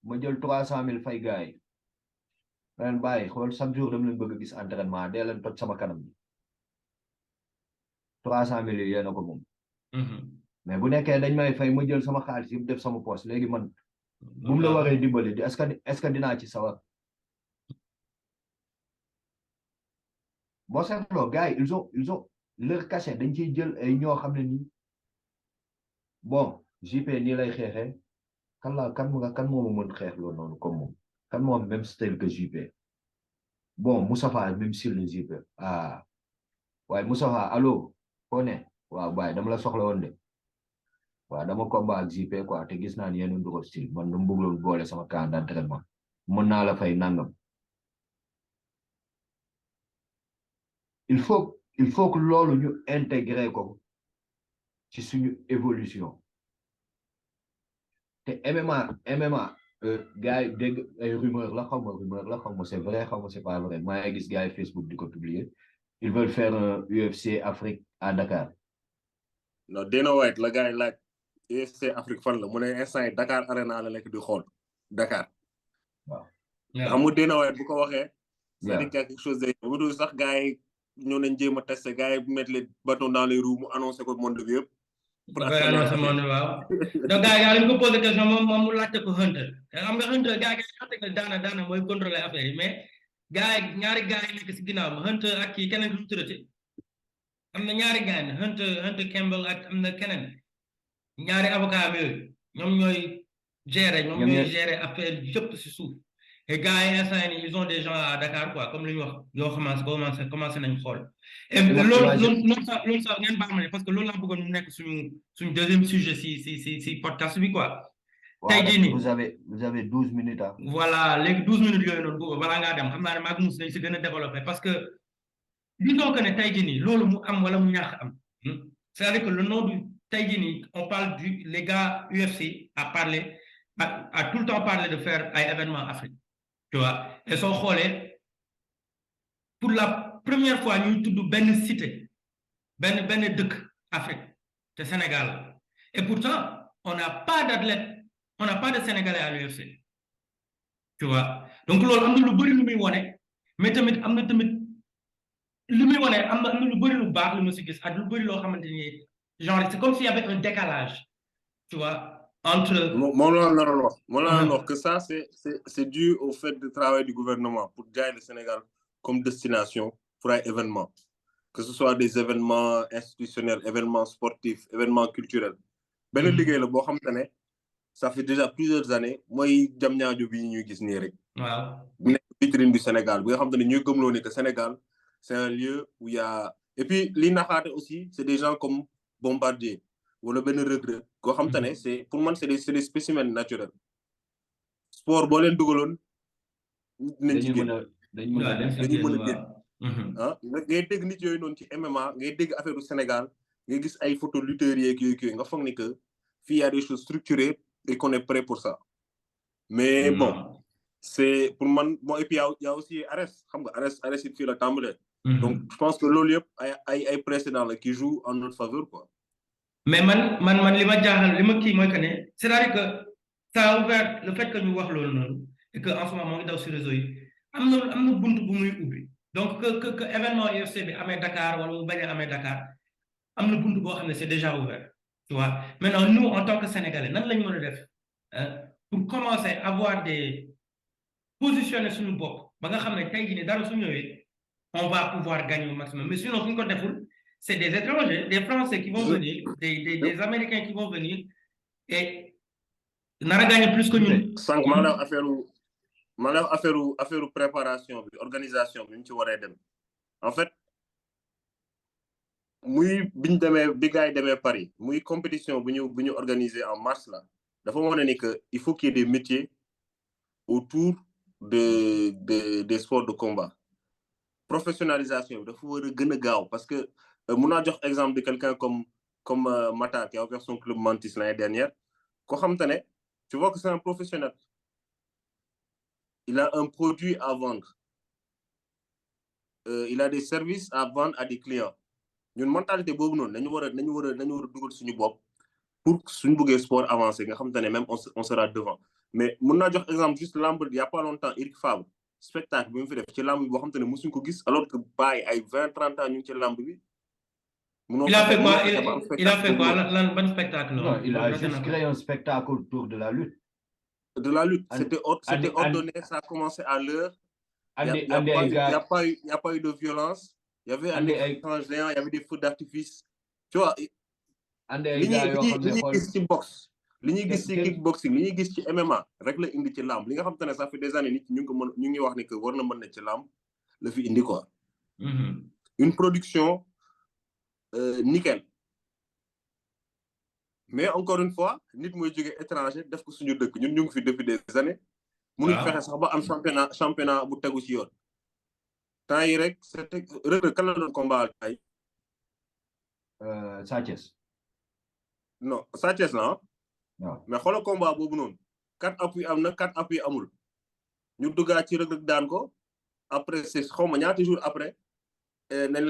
ma jël 300 000 fay gars yi leen bàyyi xool chaque jour dama leen bëgg a gis entraînement dee leen toj sama kanam bi 300 000 yi yéena ko moom. mais bu nekkee dañ may fay ma jël sama xaalis yëpp def sama poche léegi man bu mu la waree dimbali est-ce que dinaa ci sawar. boo seetloo gars yi ils ont leur cachet dañ ciy jël ay ñoo xam ne nii bon JP nii lay xeexee kan moo ma mën xeex loolu noonu comme moom kan moo am même style que JP bon Moustapha même style de JP waaye Moustapha allo foo ne waaw baay dama la soxla woon de waaw dama combat ak JP quoi te gis naa ni yéen a ngi style man dama bëgg loolu boole sama camp d'entraînement mën naa la fay nangam. il faut que loolu ñu intégrer ko ci suñu évolution te MMA gars yi dégg ay rumeur la xaw ma c'est vrai xaw ma c'est pas vrai maa ngi gis gars yi Facebook di ko publier ils veulent faire un UFC Afrique à Dakar. non Dana White la gars yi laaj UFC Afrique fan la mu ne instant yi Dakar Arena la nekk di xool Dakar. waaw xam nga Dana White bu ko waxee. c'est quelque chose de bu dul sax gars yi ñoo nañ jéem a testé gars yi mettre les bâtons dans les roues mu annoncé ko monde bi yëpp. pour annoncé monde waaw. donc gars yi dañu ko posé question moom mu laajte ko Hunter xam nga Hunter gars yi daana mooy contrôler affaire yi mais ñaari gars yi nekk si ginnaaw Hunter ak kii keneen ku tuddati am na ñaari gars yi Hunter Campbell ak am na keneen ñaari avocat yooyu ñoom ñooy gérer affaire yëpp si suuf et gars yi instant yii ils ont des gens à Dakar quoi comme li ñu wax yoo commencé nañ xool. et loolu sax ngeen baax ma ne parce que loolu laa bëggoon mu nekk suñu deuxième sujet si podcast bi quoi. tey jii nii vous avez 12 minutes ah. voilà léegi 12 minutes yooyu noonu boobu balaa ngaa dem xam naa ne maag mus nañ si gën a développé parce que disons que ne tey jii nii loolu mu am wala mu ñàkk am c'est-à-dire que le nom du tey jii nii on parle les gars UFC a tout le temps parlé de faire ay événements Afrique tu vois et soo xoolee pour la première fois ñuy tudd benn cité benn dëkk Afrique te Sénégal et pourtant on n'a pas d'athlète. On n'a pas de Sénégalais à l'UFC. Tu vois? Donc, loolu am na lu bëri lu muy wone mais tamit am na tamit lu muy wone am na lu bëri lu baax lu ma si gis ak lu bëri loo xamante ni genre c'est comme s'il y avait un décalage. Tu vois? Entre. Que ça, c'est dû au fait du travail du gouvernement pour gagner le Sénégal comme destination pour un événement. Que ce soit des événements institutionnels, événements sportifs, événements culturels. Ben liggéey la boo xamante ne ça fait déjà plusieurs années mooy Diamniadio bi ñuy gis nii rek. waaw bu nekk vitrine du Sénégal bi nga xam ne ñuy gëmloo ne que Sénégal c'est un lieu où il y a et puis li naxaate aussi c'est des gens comme Bombardier wala benn regret koo xam ne c'est pour man c'est des spécimens naturels sport boo leen dugaloon nañ ci génn dañu mën a génn ah ngay dégg nit yooyu noonu ci MMA ngay dégg affaire du Sénégal ngay gis ay photo lutteurs yeeg yooyu nga foog ni que fii y a des choses structurées et qu'on est prêt pour ça. Mais bon, c'est pour moi, et puis il y a aussi Ares, Ares il fait la table. Donc je pense que l'OLIEP a précédent qui joue en notre faveur quoi. Mais man li ma jaaxal li ma kii mooy que ne c'est-à-dire que ça a ouvert le fait que ñu wax loolu noonu et que en ce moment ngi daw sur réseau yi am na buntu bu muy ubbi donc que événement UFC bi amee Dakar wala mu bañ a amee Dakar am na buntu boo xam ne c'est déjà ouvert. Tu vois? Maintenant, nous, en tant que Sénégalais, pour commencer à avoir des positionner sur nos bopp, on va pouvoir gagner au maximum. Mais sinon, c'est des étrangers, des Français qui vont venir, des Américains qui vont venir, et on a gagné plus que nous. Sans affaire préparation, organisation, en fait, muy biñ demee bi gars yi demee Paris muy compétition bu ñu organisé en mars là dafa wane ni que il faut qu'il y ait des métiers autour des sports de combat professionnalisation bi dafa war a gën a gaaw parce que mun naa jox exemple de quelqu'un comme Matar qui a ouvert son club Mantis l'année dernière koo xam te ne tu vois que c'est un professionnel il a un produit à vendre il a des services à vendre à des clients ñun mentalité boobu noonu nañu war a dugal suñu bopp pour suñu bëggee sport avancé nga xam te ne même on sera devant mais mun naa jox exemple juste lamb il y a pas longtemps Eric Favre spectacle bi mu fi def ci lamb bi boo xam te ne musuñu ko gis alors que bàyyi ay 20-30 ans ñu ngi ci lamb bi. il a fait quoi lan ban spectacle non il a juste créé un spectacle autour de la lutte. C'était ordonné, ça a commencé à l'heure. Il n'y a pas eu de violence. Il y avait un écran géant, il y avait des feux d'artifice. Tu vois, li ñuy gis ci boxe li ñuy gis ci kickboxing li ñuy gis ci MMA rek la indi ci lamb li nga xam te ne ça fait des années nit ñu ngi wax ni que war na mën na ci lamb la fi indi quoi. Une production nickel. Mais encore une fois nit mooy jóge étranger def ko suñu dëkk ñun ñu ngi fi depuis des années. mënuñ fexe sax ba am championnat bu tegu ci yoon. temps yi rek c'était Reug kan la doon combat tay Sa Thiès. Non Sa Thiès la non mais xoolal combat boobu noonu 4 appuis am na 4 appuis amul ñu duggaat ci Reug daan ko après c'est xaw ma ñaata jours après nañ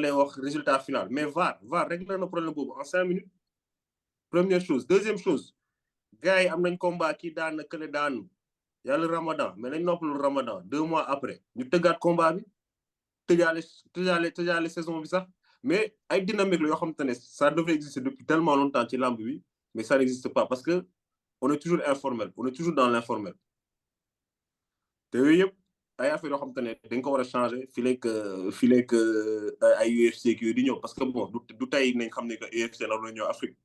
lay wax résultat final mais VAR réglé na problème boobu en 5 minutes première chose deuxième chose gars yi am nañ combat kii daan na kële daan yàlla Ramadan mais nañ noppalu Ramadan 2 mois après ñu tëggaat combat bi tëjaale saison bi sax mais ay dynamique la yoo xam te ne ça devait exister depuis tellement longtemps ci lamb bi mais ça n'existe pas parce que on est toujours informel on est toujours dans l'informel te yooyu yëpp ay affaire yoo xam te ne dañ ko war a changer fii lekk ay UFC kii di ñëw parce que bon du tey nañ xam ne que UFC nar na ñëw Afrique.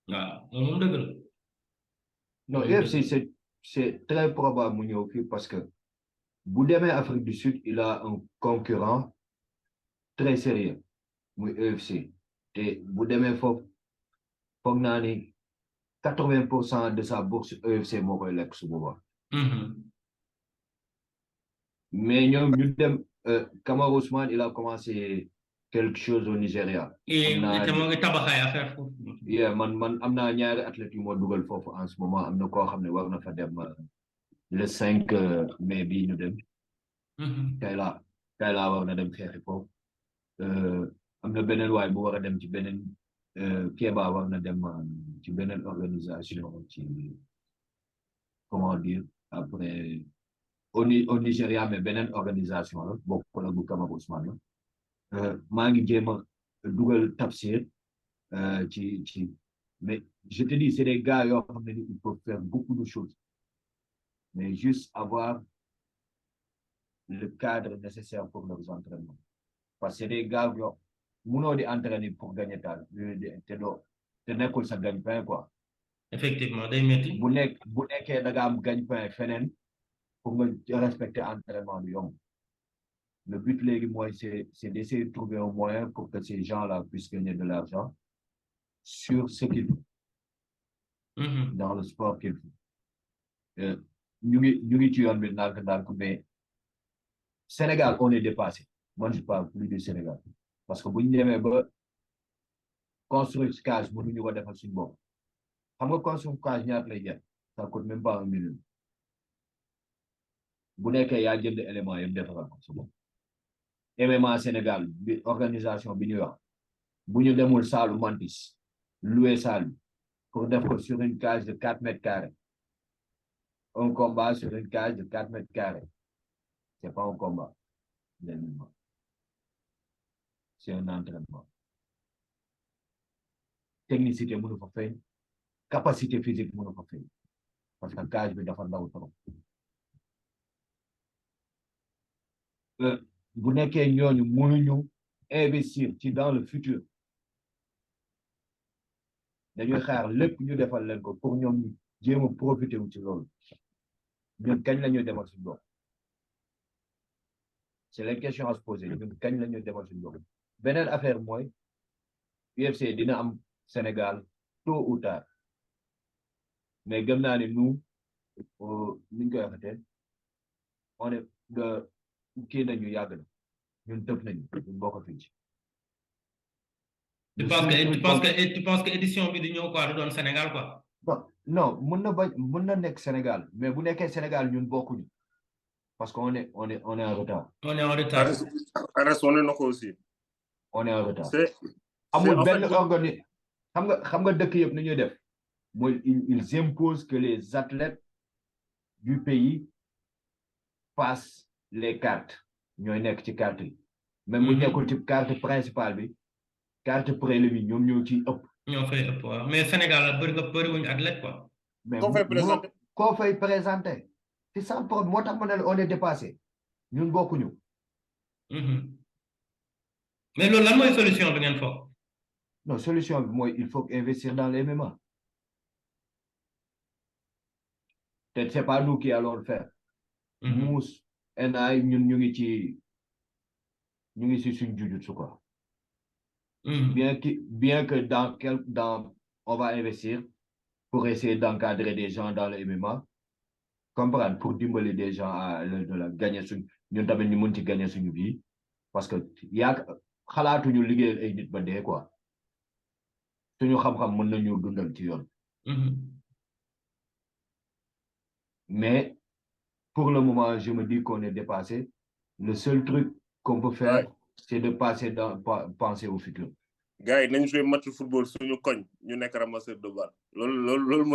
waaw loolu moom dëgg la. non UFC c'est très probable mu ñëw fii parce que bu demee Afrique du Sud il a un concurrent très sérieux muy UFC te bu demee foofu foog naa ni 80% de sa bourse UFC moo koy lekk su boobaa. mais ñoom ñu dem Kamaru Usman il a commencé quelque chose au Nigeria. te moo ngi tabaxay affaire foofu. man am naa ñaari athlètes yu moo dugal foofu en ce moment am na koo xam ne war na fa dem le 5 mai bii ñu dem. Kayla war na dem xeexi foofu. am na beneen waay bu war a dem ci beneen Kéba war na dem ci beneen organisation ci comment dire après au Nigeria mais beneen organisation la bokkul ak bu Kamaru Usman la maa ngi jéem a dugal Tafsir ci mais je te dis c'est des gars yoo xam ne ni ils peuvent faire beaucoup de choses mais juste avoir le cadre nécessaire pour leurs entraînements parce que c'est des gars yoo munoo di entraîner pour gagner te nekkul sa gagne-pain quoi. effectivement day métti. bu nekkee da nga am gagne-pain feneen pour nga respecter entraînement bi yomb le but léegi mooy c'est d'essayer de trouver un moyen pour que ces gens-là puissent gagner de l'argent sur ce qu'ils font dans le sport qu'ils font. ñu ngi ci yoon bi ndànk mais Sénégal on est dépassé moi je parle plus du Sénégal parce que bu ñu demee ba construire case mënuñu ko defal suñu bopp xam nga construire case ñaata lay jar ça coûte même pas 1 million bu nekkee yaa jënd élément yëpp defaral ko su bopp MMA Sénégal bi organisation bi ñuy wax bu ñu demul saalu Mantis louer salle pour def ko sur une cage de 4 mètres carrés un combat sur une cage de 4 mètres carrés c'est pas un combat c'est un entraînement technicité mënu fa feeñ capacité physique mënu fa feeñ parce que cage bi dafa ndaw trop bu nekkee ñooñu mënuñu investir ci dans le futur dañuy xaar lépp ñu defal leen ko pour ñoom ñu jéem a profiter wu ci loolu ñun kañ la ñuy demal suñu bopp c'est les questions à se poser ñun kañ la ñuy demal suñu bopp beneen affaire mooy UFC dina am Sénégal tôt ou tard mais gëm naa ne nous niñ koy waxatee on est kii nañu yàgg na ñun tëb nañu ñun bokk fi ci. tu penses que édition bi di ñëw quoi du doon Sénégal quoi. non mun na nekk Sénégal mais bu nekkee Sénégal ñun bokkuñu parce que on est en retard. on est en retard. on est na ko aussi. on est en retard. amul benn xam nga dëkk yëpp ni ñuy def mooy ils imposent que les athlètes du pays passent les cartes ñooy nekk ci carte yi même bu nekkul ci carte principale bi carte prélim bi ñoom ñoo ciy ëpp. ñoo fay ëpp waaw mais Sénégal bëriwuñu athlète quoi. mais koo fay présenté c'est ça problème moo tax ma ne on est dépassé ñun bokkuñu. mais loolu lan mooy solution bi ngeen foog. non solution bi mooy il faut investir dans les MMA. te c'est pas nous qui allons le faire. Mouss NAI ñun ñu ngi ci suñ jujutsu quoi. bien que dans on va investir pour essayer d'encadrer des gens dans le MMA comprendre pour dimbali des gens à gagner suñ ñun tamit ñu mën ci gagner suñu vie parce que xalaatuñu liggéeyal ay nit ba dee quoi suñu xam-xam mën nañu dundal ci yoon. mais pour le moment je me dis qu'on est dépassé le seul truc qu'on peut faire c'est de penser au futur. gars yi nañ jouer match football suñu koñ ñu nekk ramasseur de balle loolu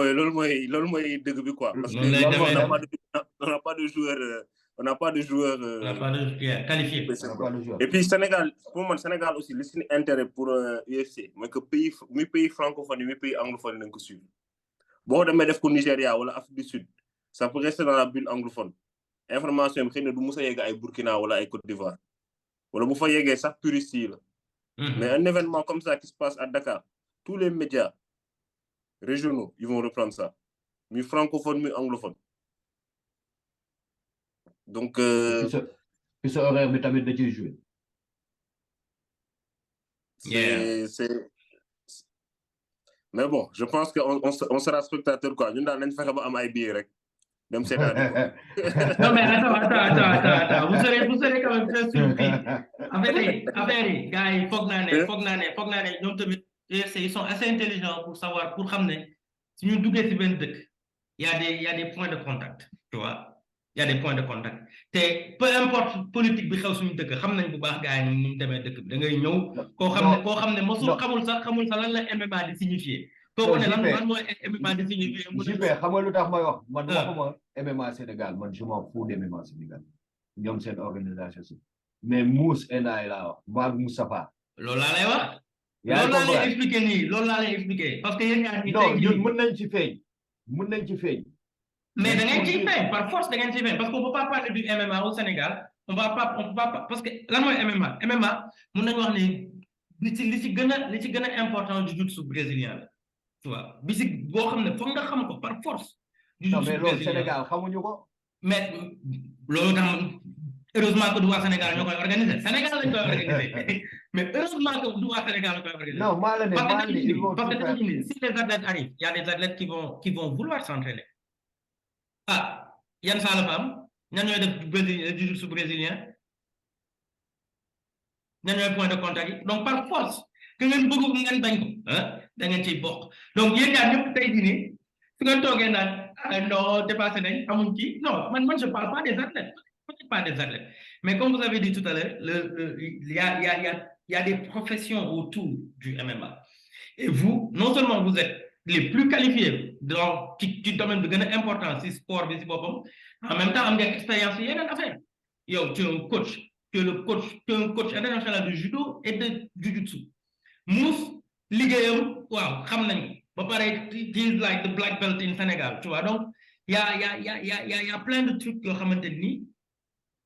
mooy dëgg bi quoi. parce que on n'a pas de joueur qualifié. et puis Sénégal pour man Sénégal aussi li suñu intérêt pour UFC mooy que pays francophone yi pays anglophone nañ ko suivre boo demee def ko Nigéria wala Afrique du Sud ça peut rester dans la bulle anglophone information bi xëy na du mus a yegg ay Burkina wala ay Côte d'Ivoire wala bu fa yeggee sax touristes yi la mais un événement comme ça qui se passe à Dakar tous les médias régionaux ils vont reprendre ça mi francophone mi anglophone donc puis ce horaire bi tamit da ciy joué c'est mais bon je pense que on sera spectateur quoi ñun daal nañ fexe ba am ay billets rek dem seetaani ko non mais attends vous serez quand même très surpris affaire yi gars yi foog naa ne ñoom tamit ils sont assez intelligents pour savoir pour xam ne si ñu duggee si benn dëkk y a des points de contact tu vois y a des points de contact te peu importe politique bi xew suñu dëkk xam nañ bu baax gars yi nu mu demee dëkk bi da ngay ñëw koo xam ne mosul xamul sax lan la MMA di signifier koo ne lan mooy MMA di signifier JP xam nga lu tax may wax man waxuma MMA Sénégal man je m'en fous de MMA Sénégal ñoom seen organisation si mais Mouss Endaye laa wax maag Moustapha loolu laa lay wax loolu laa lay expliquer nii loolu laa lay expliquer parce que yéen ñaar ñi non ñun mën nañ ci feeñ mais da ngeen ciy feeñ par force da ngeen ciy feeñ parce qu'on peut pas parler du MMA au Sénégal on peut pas parce que lan mooy MMA mun nañu wax ni li ci gën a important du jiu-jitsu brésilien la tu vois bi si boo xam ne foog nga xam ko par force non mais loolu Sénégal xamuñu ko mais loolu tam heureusement que du waa Sénégal ñoo koy organiser Sénégal lañ koy organiser mais heureusement que du waa Sénégal lañ koy organiser non parce que si les athlètes arrivent il y a des athlètes qui vont vouloir s'entraîner yan saa la fa am ñan ñooy def jiu-jitsu brésilien ñan ñooy point de contact yi donc par force que ngeen bëgg ngeen bañ ko da ngeen ciy bokk donc yéen ñaar ñëpp tey jii nii su ngeen toogee naan non dépassé nañ amuñ ci non man je parle pas des athlètes mais comme vous avez dit tout à l'heure il y a des professions autour du MMA et vous non seulement vous êtes les plus qualifiés dans ci domaine bi gën a important si sport bi si boppam en même temps am nga expérience yi yeneen affaire yow tu es un coach international de judo et de jiu-jitsu Mouss liggéeyam waaw xam nañ ba pare he is like the black belt in Sénégal tu vois donc y a plein de trucs yoo xamante ni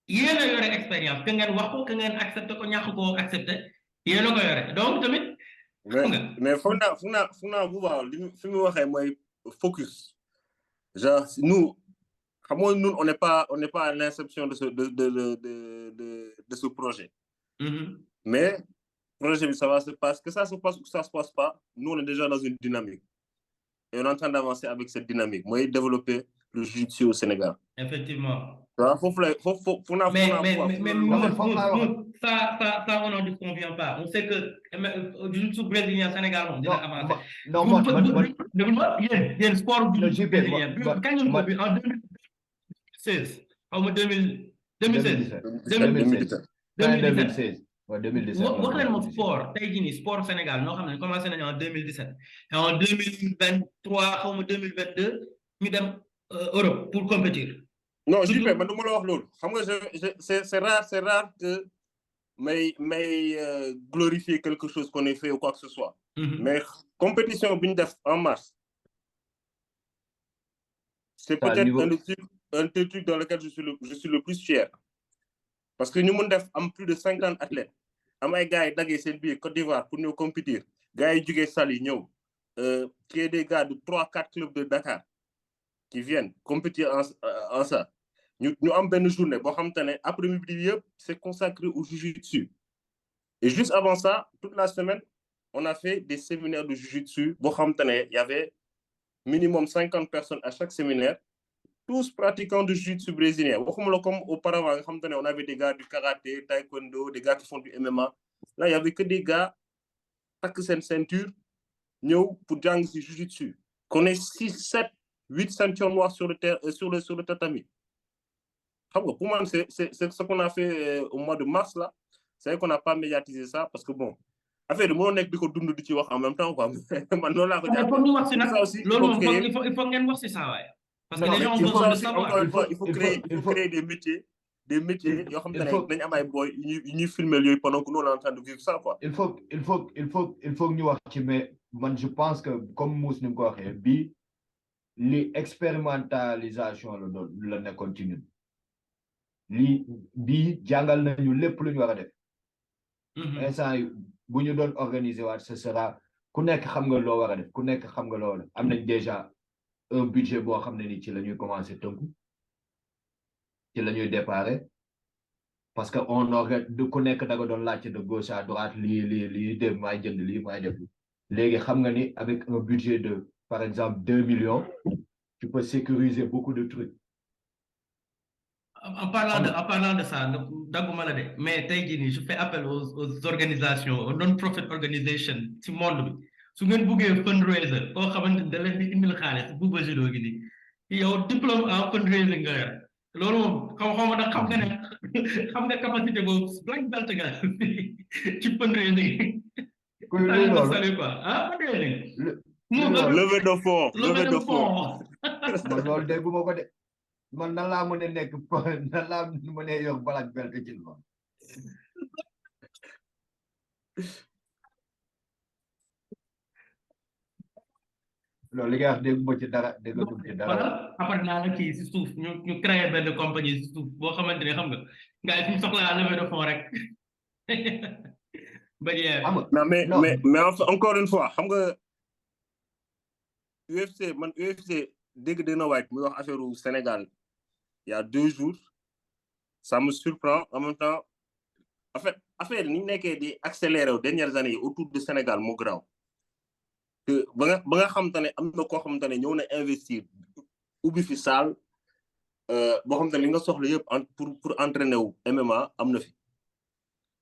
yéen a yore expérience que ngeen wax ko que ngeen accepté ko ñàkk koo accepté yéen a ko yore donc tamit mais foog naa bu baax li fi mu waxee mooy focus genre nous xam nga nous on n'est pas à l'inception de ce projet mais projet bi ça va se passer que ça se passe ou que ça se passe pas nous on est déjà dans une dynamique et on est en train d'avancer avec cette dynamique mooy développer le jiu-jitsu au Sénégal effectivement waaw foofu naa mais ça on n'en convient pas on sait que jiu-jitsu brésilien Sénégal moom dina avancer non yéen sport jiu-jitsu brésilien kañ ngeen ko bi en 2016 xaw ma 2017 wax leen ma sport tey jii nii sport Sénégal ñoo xam ne commencé nañu en 2017 et en 2023 xaw ma 2022 ñu dem Europe pour compétir. non JP man du ma la wax loolu xam nga c'est rare que may glorifier quelque chose qu'on ait fait ou quoi que ce soit. Mais compétition bi ñu def en mars. C'est peut-être un des trucs dans lequel je suis le plus fier. Parce que ñu mun def am plus de 50 athlètes am ay gars yi daggee seen biir Côte d'Ivoire pour ñëw compétir gars yi jugee Saly ñëw qui est des gars de 3-4 clubs de Dakar qui viennent compétir en ça ñu am benn journée boo xam te ne après-midi bi yëpp c'est consacré au jiu-jitsu et juste avant ça toute la semaine on a fait des séminaires de jiu-jitsu boo xam te ne y avait minimum 50 personnes à chaque séminaire tous pratiquants de jiu-jitsu brésilien waxuma la comme auparavant nga xam te ne on avait des gars du karaté taekwondo des gars qui font du MMA là il y avait que des gars takk seen ceinture ñëw pour jàng si jiu-jitsu qu'on ait 6, 7, 8 ceintures noires sur le tatami xam nga pour moi c'est ce qu'on a fait au mois de mars là c'est vrai qu'on n'a pas médiatisé ça parce que bon affaire bi mënoo nekk di ko dund di ci wax en même temps quoi man noonu laa ko jàpp foog ñu wax si nag loolu moom il faut ngeen wax si ça waaye parce que les gens ont besoin de savoir il faut créer des métiers yoo xam te ne dañu am ay boy yu ñuy filmer yooyu pendant que nous on est en train de vivre ça quoi il faut ñu wax ci mais man je pense que comme Mouss ni mu ko waxee bii li expérimentalisation la nekkoon ci ñun bii jàngal nañu lépp lu ñu war a def instant yi bu ñu doon organiser waat ce sera ku nekk xam nga loo war a def ku nekk xam nga loo war a def am nañ déjà un budget boo xam ne ni ci la ñuy commencer tënku ci la ñuy déparé parce que on organise ku nekk da nga doon laajte de gauche à droite lii de maay jënd lii maay def léegi xam nga ni avec un budget de par exemple 2 millions tu peux sécuriser beaucoup de trucs. En parlant de ça, mais je fais appel aux organisations, aux non-profit organisations du monde. Si vous avez un fundraiser, vous avez un diplôme en fundraising. Xam nga capacité boobu black belt nga ci fundraising. Levée de fonds. Man loolu dégguma ko de. Man nan laa mën a nekk nan laa mën a yor black belt ci loolu. loolu li nga wax dégguma ci dara déggatuma ci dara. après naa la kii si suuf ñu créé benn compagnie si suuf boo xamante ne xam nga gars yi suñu soxlaa levée de fonds rek. Non mais encore une fois xam nga UFC dégg dina waay muy wax affaire au Sénégal il y a 2 jours ça me surprend en même temps en fait affaire ni nekkee di accélérer aux dernières années autour du Sénégal moo graw que ba nga xam tane am na koo xam tane ñëw na investir ubbi fi salle boo xam tane li nga soxla yëpp pour entraîner wu MMA am na fi.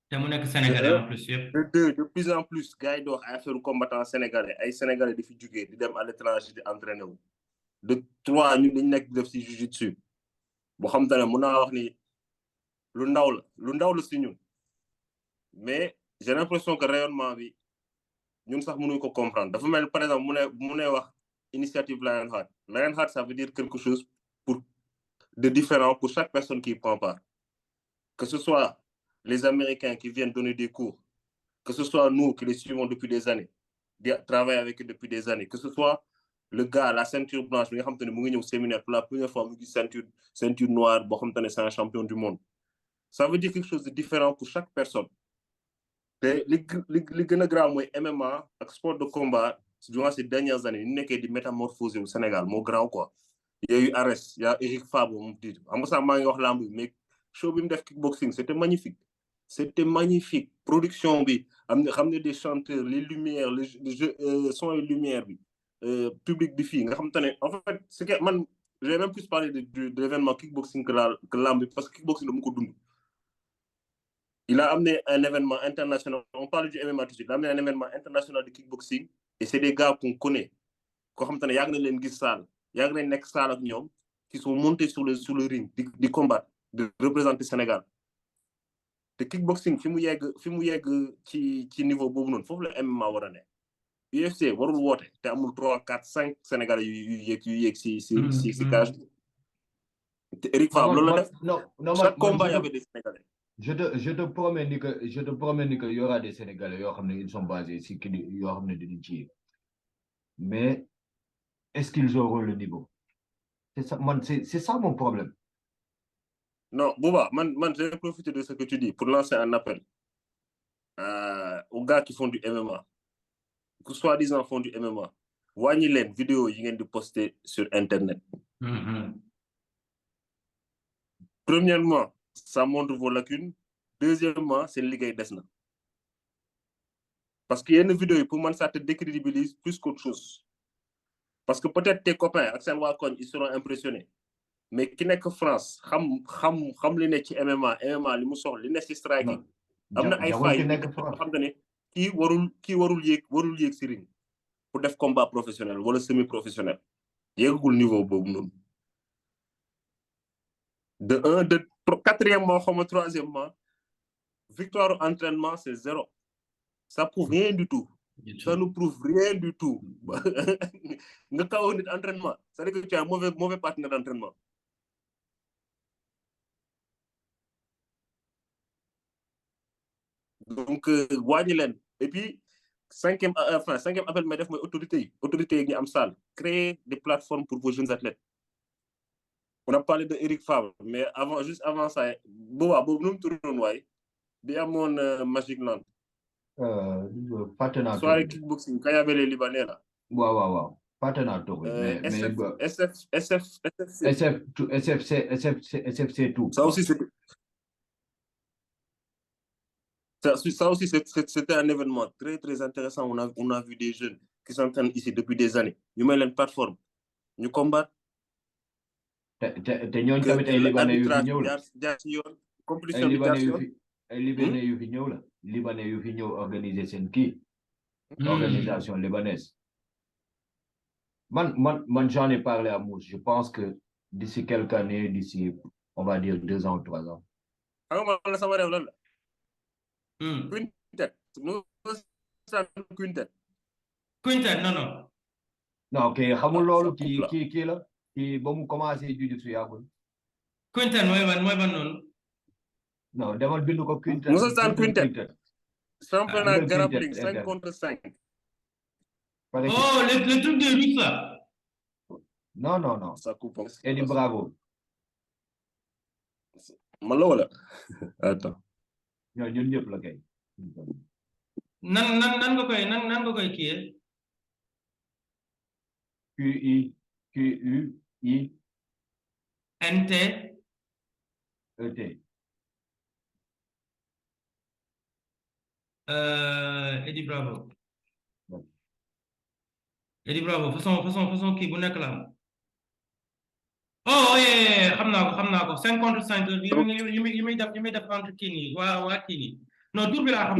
te mu nekk Sénégalais en plus yëpp. de plus en plus gars yi di wax ay affaire combattant sénégalais ay sénégalais di fi jugee di dem à l'étranger di entraîner wu. de 3 ñun dañu nekk def ci jiu-jitsu boo xam tane mun naa wax ni lu ndaw la ci ñun mais j'ai l'impression que rayonnement bi ñun sax mënuñ ko comprendre dafa mel par exemple mu ne wax initiative Lionheart ça veut dire quelque chose de différent pour chaque personne qui y prend part que ce soit les Américains qui viennent donner des cours que ce soit nous qui les suivons depuis des années di travailler avec eux depuis des années que ce soit le gars la ceinture blanche bi nga xam te ne mu ngi ñëw séminaire pour la première fois mu ngi ceinture noire boo xam te ne c'est un champion du monde ça veut dire quelque chose de différent pour chaque personne te li gën a grave mooy MMA ak sport de combat durant ces dernières années ñu nekkee di métamorphosé au Sénégal moo grave quoi il y a eu Ares il y a Eric Fabre moom dit xam nga sax maa ngi wax lamb bi mais show bi mu def kickboxing c'était magnifique production bi xam ne des chanteurs les lumières les sons et lumière bi public bi fii nga xam te ne en fait c'est que man j'ai même plus parlé de l'événement kickboxing que lamb bi parce que kickboxing dama ko dund. Il a amené un événement international. On parle du MMA tout de suite. Il a amené un événement international de kickboxing. Et c'est des gars qu'on connaît. Qui sont montés sur le ring, de combattre, de représenter le Sénégal. Le kickboxing, si vous avez un niveau bon, il faut le MMA. UFC, vous avez 3, 4, 5 Sénégalais qui sont cage. Eric Fabre, chaque combat, il y avait des Sénégalais. Je te promets que il y aura des Sénégalais ils sont basés ici mais est-ce qu'ils auront le niveau? C'est ça mon problème. Non, Bouba, je vais profiter de ce que tu dis pour lancer un appel aux gars qui font du MMA, qui soi-disant font du MMA. Voyez les vidéos qu'ils viennent de poster sur Internet. Premièrement, ça montre vos lacunes. Deuxièmement, c'est le Ligue d'Esna. Parce qu'il y a une vidéo, pour moi, ça te décrédibilise plus qu'autre chose. Parce que peut-être tes copains, Axel Wakon, ils seront impressionnés. Mais qui n'est que France, xam li nekk ci MMA li mu soxla li nekk ci striking. Am na ay failles xam ne kii warul yéeg ci ring pour def combat professionnel wala semi-professionnel. Yéegul niveau boobu noonu. De 1, de 4e, comme 3e, victoire au entraînement, c'est 0. Ça prouve rien du tout. Ça ne prouve rien du tout. Nga kaw nit entraînement, ça veut dire que tu as un mauvais partenaire d'entraînement. Donc, et puis, 5e appel, mais autorité, qui am salle, créer des plateformes pour vos jeunes athlètes. On a parlé de Eric Favre, mais juste avant ça, Bobo, nous tournons, bi amoon Magic Land. Partenaire. Soirée kickboxing, quand il y avait les Libanais là. Waaw. Partenaire. SFC tout. Ça aussi, c'était un événement très, très intéressant. On a vu des jeunes qui s'entraînent ici depuis des années. Nous mettons une plateforme. Nous combattons. Compétition Libanais yu fi ñëw la. Libanais yu fi ñëw organiser seen kii. Organisation libanaise. Man, j'en ai parlé à Mousse. Je pense que d'ici quelques années, d'ici, on va dire 2 ans ou 3 ans. Quintet, non. Non, ok, xamul loolu kii la. Kii ba mu commencé jiu-jitsu yàggul. Quintet mooy ban noonu. Non, demal bindu ko Quintet. Moussa Sane Quintet. Championnat grappling 5 contre 5. Oh, le truc de Russes là. Non. Ça coupe. Eddie Bravo. Malola. Attends. Ñun ñëpp la kay. Nan nga koy kii. QUI NT ET. Eddie Bravo. Eddie Bravo façon kii bu nekk la. Oh yeah, xam naa ko 5 contre 5 yi muy def entre kii nii waa kii nii. Non tur bi laa xam.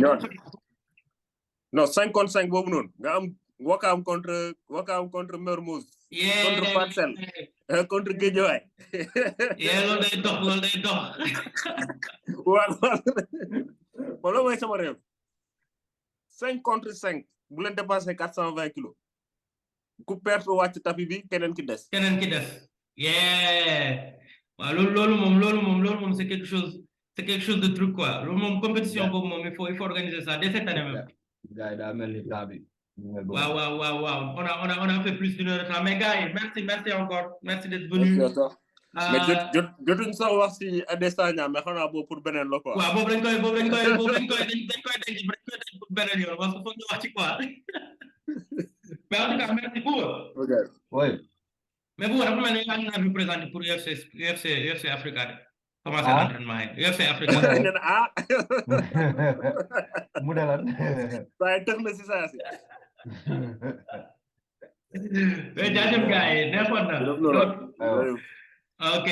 Non 5 contre 5 boobu noonu nga am Wakam contre Mermoz. Contre Parcelles. Contre Guédiawaye. loolu day dox. waaw loolu mooy sama réew. 5 contre 5 bu leen dépassé 420 kilos. ku perte wàcc tapis bi keneen ki des. waaw loolu moom c'est quelque chose de truc quoi. Loolu moom compétition boobu moom il faut organiser ça dès cette année même. Gars yi daa mel ni temps bi. Wow. On a fait plus d'une heure de temps. Mais gars, merci encore. Merci d'être venu. Mais jotuñ sax wax si Adesanya mais xanaa boobu pour beneen la quoi. waaw boobu lañ koy denc pour beneen yoon parce que foog ñu wax ci quoi. Mais en tout cas, merci beaucoup. Ok. Oui. Mais vous, dafa mel ni yaa ngi ñu présenter pour UFC Africa. Comment c'est l'entraînement UFC Africa. mu ne lan. waaye tëx na si saa si. Mais jaajëf gars yi nekkoon na. Ok.